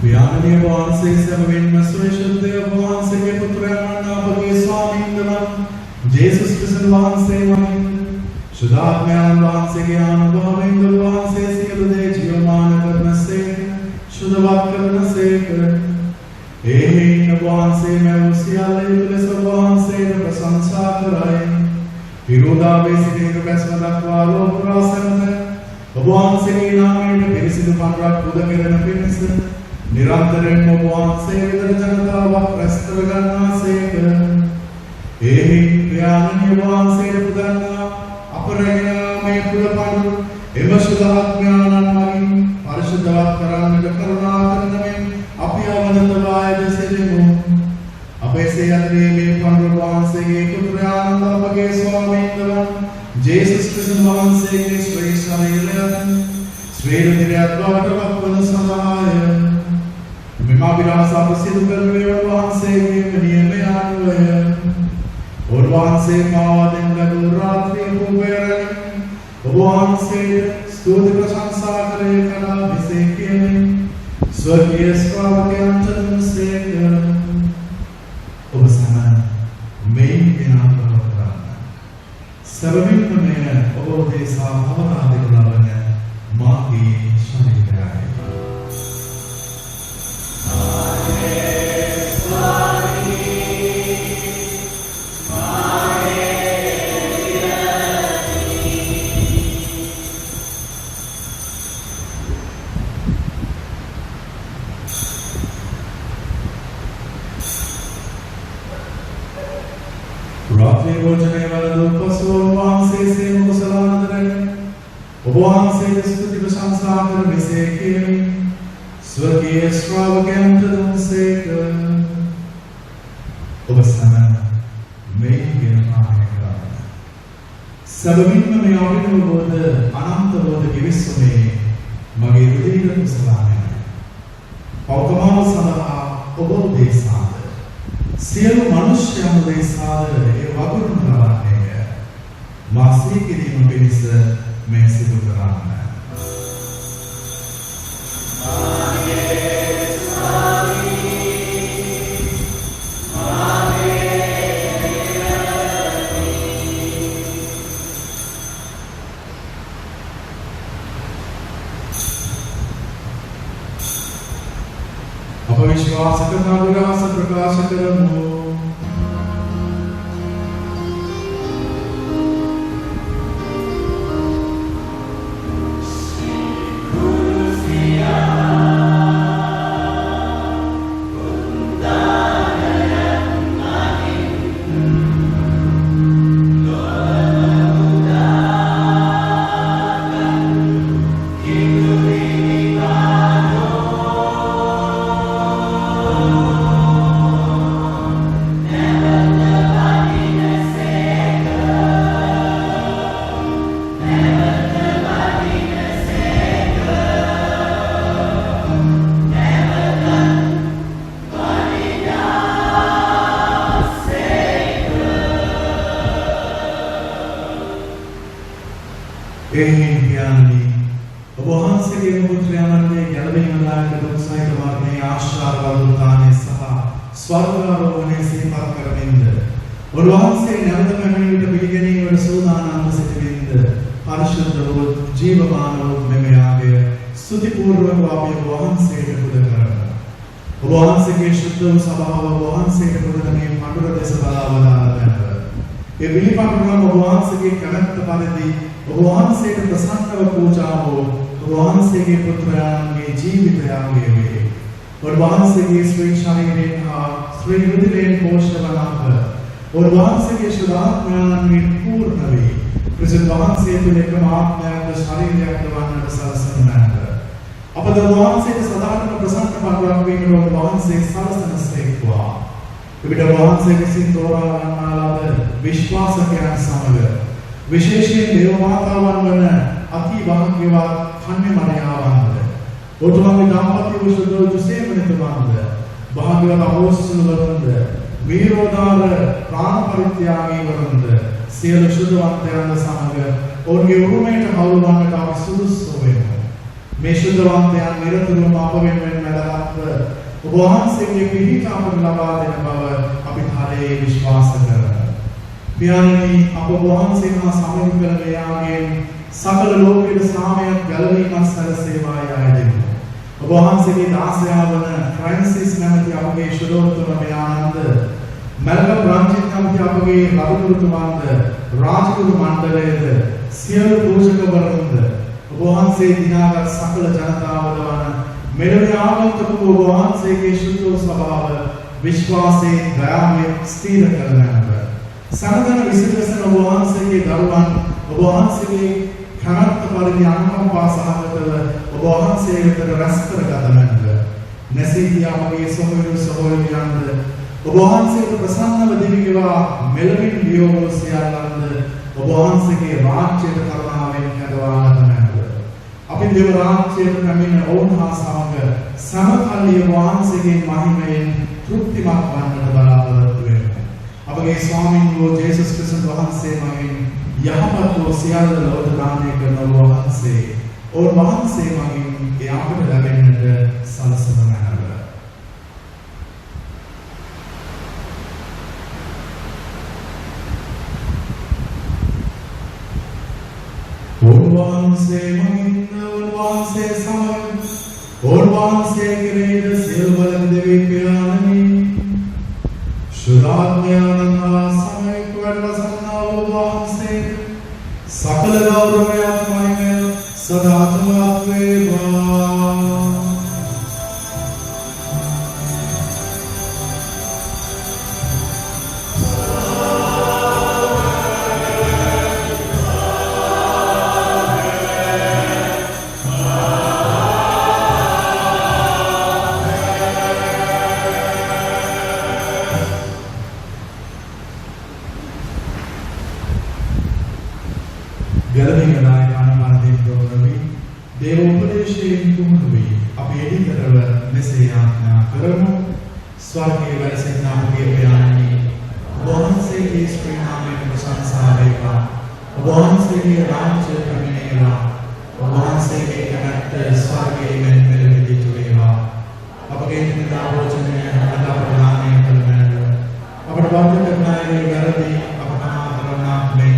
පියාණන් වහන්සේ සමවෙන්ම සුවිශුද්ධ වහන්සේගේ පුත්‍රයන් අපගේ ස්වාමීන් වහන්සේ ජේසුස් ක්‍රිස්තුස් වහන්සේ වමින් සුදාත්මයන් වහන්සේගේ අනුභවයෙන් වහන්සේ සියලු දේ ජීවමාන කරනසේක සුදවත් කරනසේක. එහින් වහන්සේ මෙව සියල්ල ලෙස වහන්සේට ප්‍රශංසා කරයි. විරෝධාවේ සිටින පැස්ම දක්වා ලෝක රාසනත ඔබ වහන්සේගේ නාමයෙන් පිරිසිදු පන්රක් පුද කෙරෙන පිණිස නිරන්තරයෙන්ම ඔබ වහන්සේ වෙත ජනතාවක් රැස් කර ගන්නාසේක. එහි පියාණන් වහන්සේට පුදන්නා අපරගෙන මේ පුද පඬුරු එම සුදාත්මයන්න් මගින් පරිශුද්ධවත් කරන්නට කරුණා කරන මෙන් අපි අවනතවායද සිටිමු. අපේ සියල්ලේ මේ පඬුරු වහන්සේගේ පුත්‍රයන් අපගේ ස්වාමීන් වහන්සේ ජේසුස් ක්‍රිස්තුස් වහන්සේගේ ශ්‍රේෂ්ඨ ශරීරයන් ශ්‍රේණියක් බවට පත්වන සදාය මෙම විලාස අප සිදු කරන වහන්සේගේ නියමය අනුවය. වහන්සේ පාදෙන් ලැබූ රාත්‍රිය පුබේරණි ඔබ වහන්සේට ස්තුති ප්‍රශංසා කරේ කලා විසේ කියමින් ස්වර්ගීය ශ්‍රාවකයන්ට දුන්සේක. ඔබ සමග මේ ඥාන කරන්න සර්වින්ම මෙය ඔබ දේශා භවනාදී ලබන මාගේ ශරීරයයි. රාත්‍රී භෝජනයේ වළඳ පසු වහන්සේ සේම කුසලානන්දරගෙන ඔබ වහන්සේට ස්තුති ප්‍රශංසා කර මෙසේ කියමින් ස්වකීය ශ්‍රාවකයන්ට දුන්සේක. ඔබ සමන මේ ගෙනමානය කරන්න. සැබවින්ම මේ අභිනව බෝධ අනන්ත බෝධ කිවිස්සුමේ මගේ හෘදය කුසලානය. පෞකමාව සඳහා ඔබ උදෙසාද සියලු මනුෂ්‍යයන් උදෙසාද ඒ වගුරුන් ලබන්නේය. මා සිහි කිරීම පිණිස මේ සිදු කරන්න. विश्वास करना विरास प्रकाश करमो විශ්වාසකයන් සමග විශේෂයෙන් දේව මාතාවන් වන අති භාග්‍යවත් කන්‍ය මරියාවන්ද ඔතුමාගේ දාම්පත්‍ය විසුද්ධ ජොසේෆ්තුමාන්ද භාග්‍යවත් අපොස්තලවරුන්ද වීරෝදාර ප්‍රාණ පරිත්‍යාගී වරුන්ද සියලු සුද්ධවන්තයන් සමග ඔවුන්ගේ උරුමයට හවුලවන්නට අපි සුදුසු වෙමු. මේ සුද්ධවන්තයන් නිරතුරුවම අප වෙනුවෙන් මැදහත්ව ඔබ වහන්සේගේ පිහිට අපට ලබා දෙන බව අපි හරේ විශ්වාස කරමු. පියාණනි අප වහන්සේ හා සමග කළ මෙයාගෙන් සකල ලෝකයේ සාමයක් ගැලවීමක් සැලසේවා යායදෙමු. ඔබ වහන්සේගේ දාසයා වන ෆ්‍රැන්සිස් නැමැති අපගේ ශුද්ධෝත්තම මෙයානන්ද මල්කම් රංජිත් නැමැති අපගේ රජතුමාන්ද රාජකුරු මණ්ඩලයේද සියලු පූජකවරුන්ද ඔබ වහන්සේ දිනාගත් සකල ජනතාවද වන මෙලොව ආගන්තුක ඔබ වහන්සේගේ ශුද්ධ ස්වභාව විශ්වාසයෙන් දයාවෙන් ස්ථීර කරගන්නට සමගන විසිරසන ඔබ වහන්සේගේ දරුවන් ඔබ වහන්සේගේ කනත් පරිදි අනුකම්පා සහගතව ඔබ වහන්සේ වෙත රැස් කරගන්නට නැසී යාමගේ සොහොයු සොහොයුයන්ද ඔබ වහන්සේට ප්‍රසන්නව දෙවිගවා මෙලොවින් වියෝග සියල්ලන්ද ඔබ වහන්සේගේ රාජ්‍යයට කරුණාවෙන් කැඳවා ගන්නට අපි දේව රාජ්‍යයට පැමිණ ඔවුන් හා සමග සමකල්ලිය වහන්සේගේ මහිමයෙන් තෘප්තිමත් වන්නට බලාපොරොත්තු වෙමු. අපගේ ස්වාමීන් වහන්සේ ජේසුස් ක්‍රිස්තුස් වහන්සේ මගින් යහපත් වූ සියල්ල ලෝක දානය කරන වහන්සේ ඔවුන් වහන්සේ මගින් ඒ අපට ලැබෙන්නට සලසන නැව. වහන්සේ මගින් වහන්සේ සමග වහන්සේ කෙරෙහිද සියලු බලන දෙවි පියාණනි සුරාඥානනා සමයක වැඩසන්නා වූ වහන්සේ සකල ගෞරවයන් මහිමය සදාතමත් වේවා. දේව උපදේශයෙන් තුමුනුයි අපි එදිතරව මෙසේ ආඥා කරමු. ස්වර්ගයේ වැඩ සිටින අපගේ පියාණනි, ඔබ වහන්සේගේ ශ්‍රී නාමයෙන් ප්‍රශංසා වේවා. ඔබ වහන්සේගේ රාජ්‍ය පැමිණේවා. ඔබ වහන්සේගේ කැමැත්ත ස්වර්ගයේ මෙන් පෙරදිතු වේවා. අපගේ දිනදා භෝජනය අද අපට දානය කළ මැනව. අපට වර්ධක කරනායේ වැරදි අපට ආදරණක් මෙන්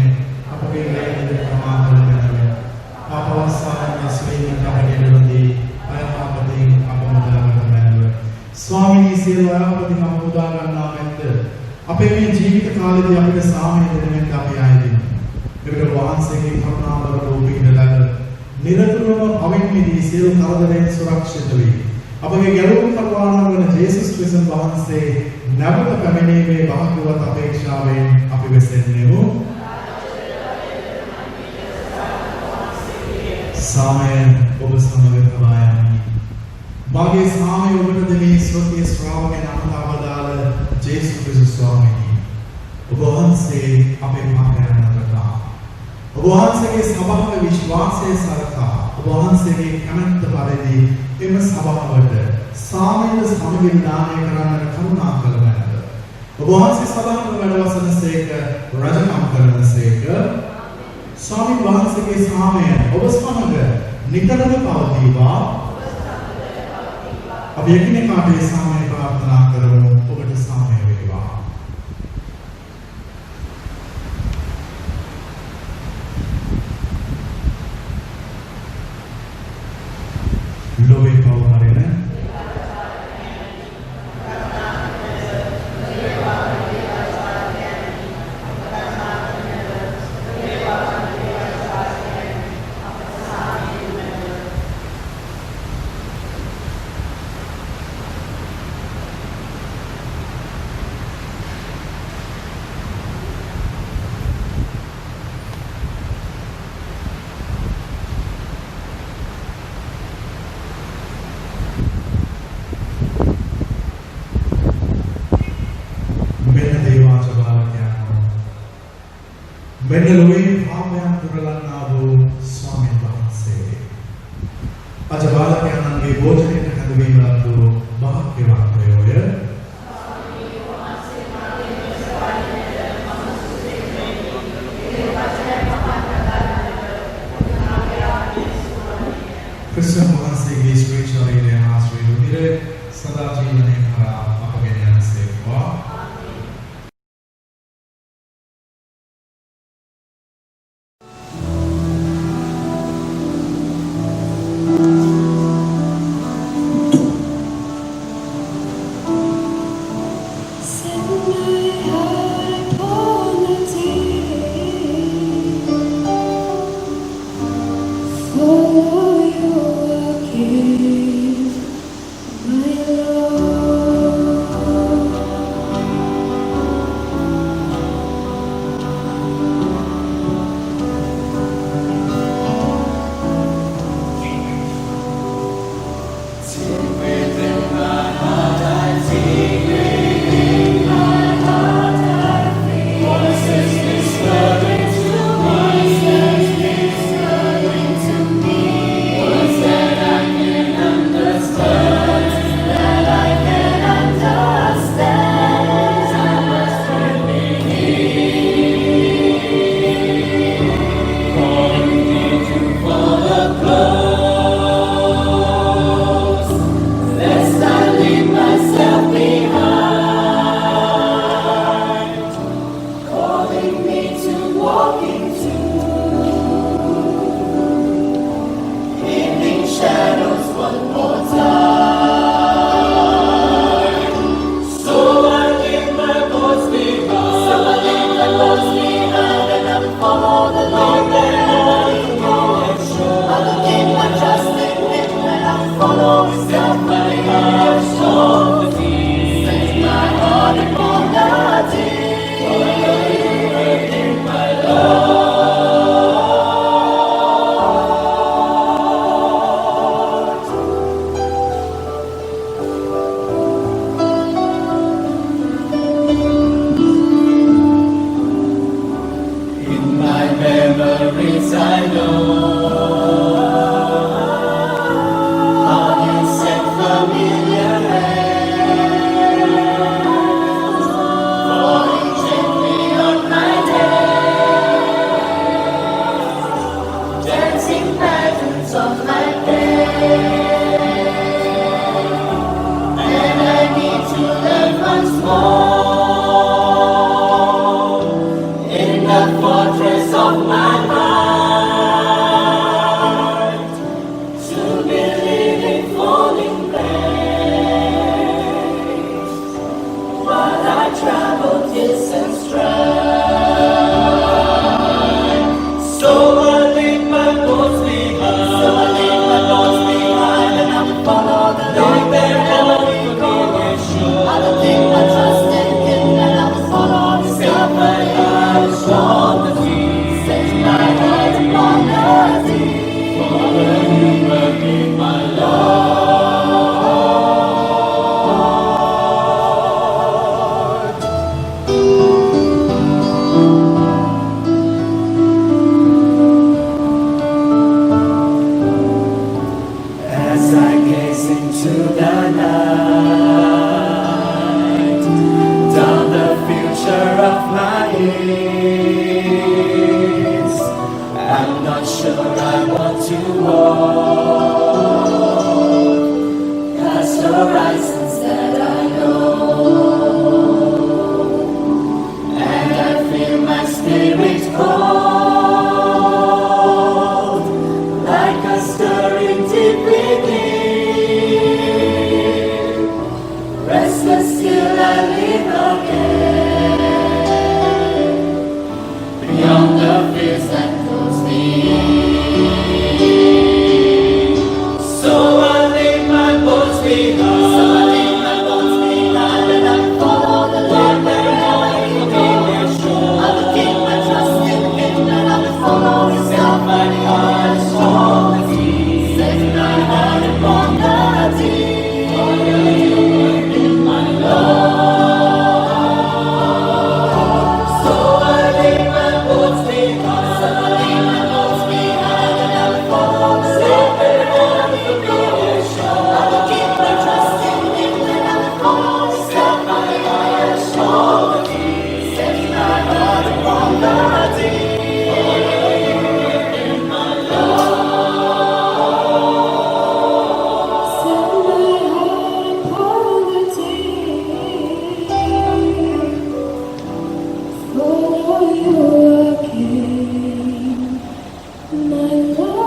අපගේ වැරදි ප්‍රමාණ කළ මැනව. පාපවස්සාරණ ස්වීන කවදෙලොදී අයහපතින් අපමුදාගත මැනව. ස්වාමීනි සියලු අයහපතින් අපමුදා ගන්නා මැද්ද අපේ මේ ජීවිත කාලෙදී අපිට සාමය දෙනෙන්න අපි ආයෙත් එවිට වහන්සේගේ කරුණාව රූපීනලද නිරතුරුවම පවෙන් මිදී සියලු කරදරෙන් සුරක්ෂිත වේ. අපගේ ගැලවුම් කරවානා වන ජේසුස් ක්‍රිස්තුන් වහන්සේ නැවත පැමිණීමේ භාග්‍යවත් අපේක්ෂාවෙන් අපි වෙසෙන්නෙමු. සාමය ඔබ සමග තබා යමි. මාගේ සාමය ඔබට දෙමි ස්වකීය ශ්‍රාවකයන් අමතාවදාල ජේසුස් ක්‍රිස්තුස් ස්වාමීනි. ඔබ වහන්සේ අපේ පාපයන් නරකා. ඔබ වහන්සේගේ සභාවේ විශ්වාසය සරකා ඔබ වහන්සේගේ කැමැත්ත පරිදි එම සභාවට සාමයෙන් සමගින් දානය කරන්නට කරුණා කළ මැනව. ඔබ වහන්සේ සභාව වැඩවසන සේක රජකම් කරන සේක. ස්වාමීන් වහන්සේගේ සාමය ඔබ සමග නිතරම පවතිවා. අපි එකිනෙකාට ඒ සාමය ප්‍රාර්ථනා කරමු. ඔබට සාමය වේවා. ලෝවේ පවහරෙන මෙන්න ලෝවේ පාපයන් පුරලන්නා වූ ස්වාමීන් වහන්සේ. අද බාලකයන්ගේ භෝජනයට හැදවීම ලද්දු භාග්‍යවත් වේෝය. ක්‍රිස්තුන් වහන්සේගේ ශ්‍රී ශරීරය හා ශ්‍රී රුධිරය සදා ජීවනයේ කරා අපගෙන යනසේවා. traveled hills and strides. So I leave my boats behind, and I will follow the Lord there ever we go. I will keep my trust in Him, and I will follow His Set my eyes on the sea, set my heart upon the sea. Follow You and be my Lord. As I gaze into the night, down the future of my years, I'm not sure I want to walk past horizons that I know, and I feel my spirit cold, like a stirring deep within. Restless till I live again, beyond the fears that close me in. So I leave my boats behind, and I follow the Lord wherever He goes. I will keep my trust in Him, and I will follow His Set my heart on the sea, set my heart upon the deep. Follow You and be my Lord. So I leave my boats behind, and I will follow the Lord wherever He goes. I will keep my trust in Him, and I will follow His Set my heart on the sea, set my heart upon the deep. Follow You and be my Lord. Set my heart upon the deep. Follow You again, my Lord.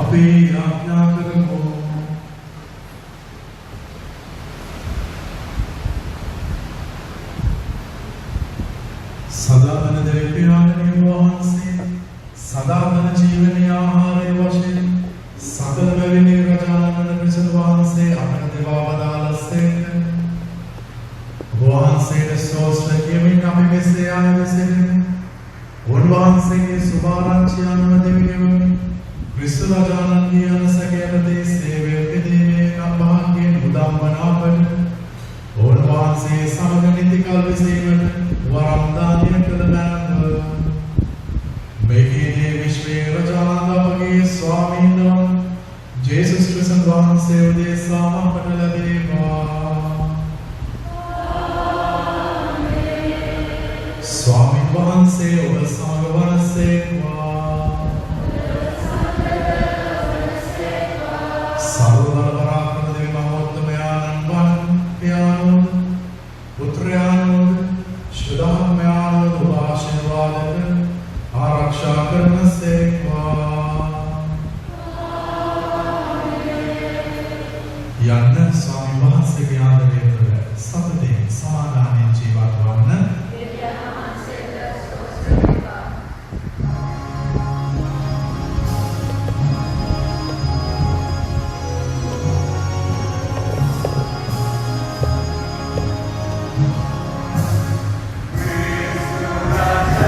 අපේ ආඥා කරමු. සදාතන දෙවියන්ගේ වහන්සේ සදාතන ජීවනයේ ආහාරය වශයෙන් සකල බැවිනි රජාණන් ක්‍රිස්තුස් වහන්සේ අපට දෙවා වදාළසේක. වහන්සේට ස්තෝත්‍ර කියමින් අපි මෙසේ ආයතනයෙන් උන්වහන්සේගේ සුභාරංචිය අනුව දෙවියන් ක්‍රිස්තුස් රජාණන්ගේ අනසකයලදී සේවය පිදීමේ අභාග්‍යයෙන් උදම්මනාපට උන්වහන්සේ සමග නිතිකල් විසීමට වරම් දානය කළ බැන්ව මේකේ විශ්වයේ රජාණන් අපගේ ස්වාමීන් වහන්සේ ජේසුස් ක්‍රිස්තුස් වහන්සේ උදෙසා අපට ලැබේවා. ස්වාමීන් වහන්සේ ඔබ සමග වහන්සේවා. සර්වබල පරාක්‍රම දෙවි මහෝත්තමයාණන් වහන්සේ පුත්‍රයාණන් ශ්‍රද්ධාමයාණන් ඔබ ආශිර්වාද කර ආරක්ෂා කරනසේක්වා. යන්න ස්වාමීන් වහන්සේගේ ආදරය කර සතතින් සමාදානයෙන් ජීවත් වන්න. Praise to the Lord.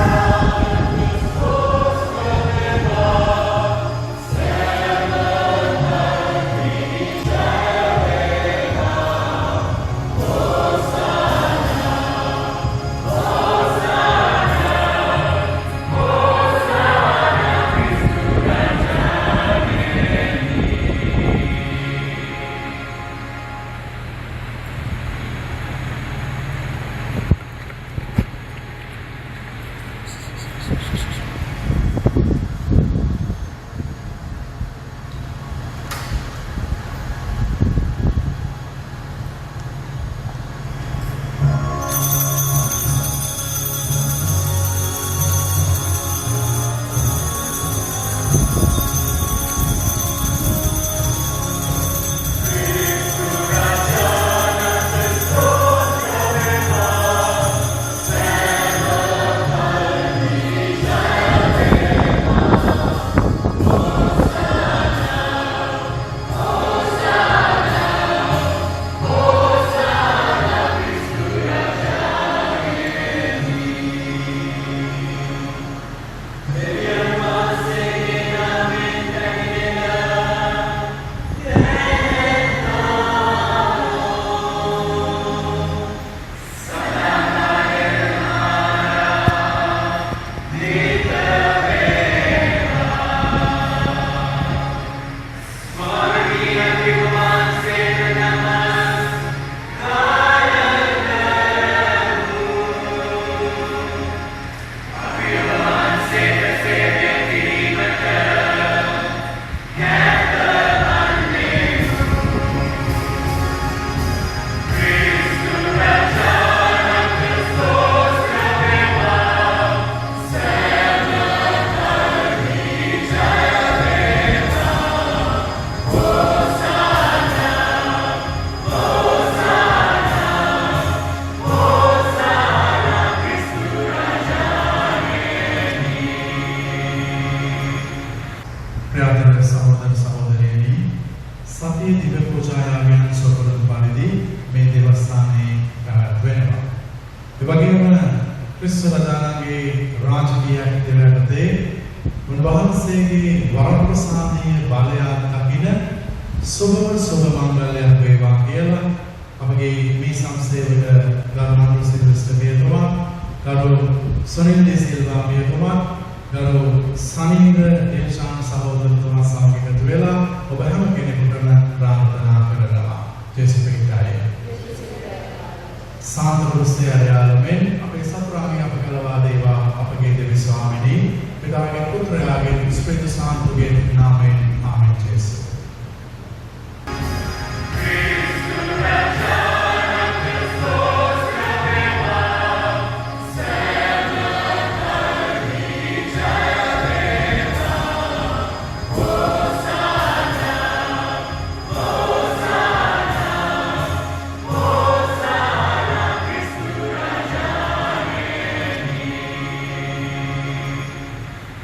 සාන්ත කුස්සේ අරයාලමෙන් අපේ සතුරාගේ අප කලවා දේවා අපගේ දෙවි ස්වාමිනී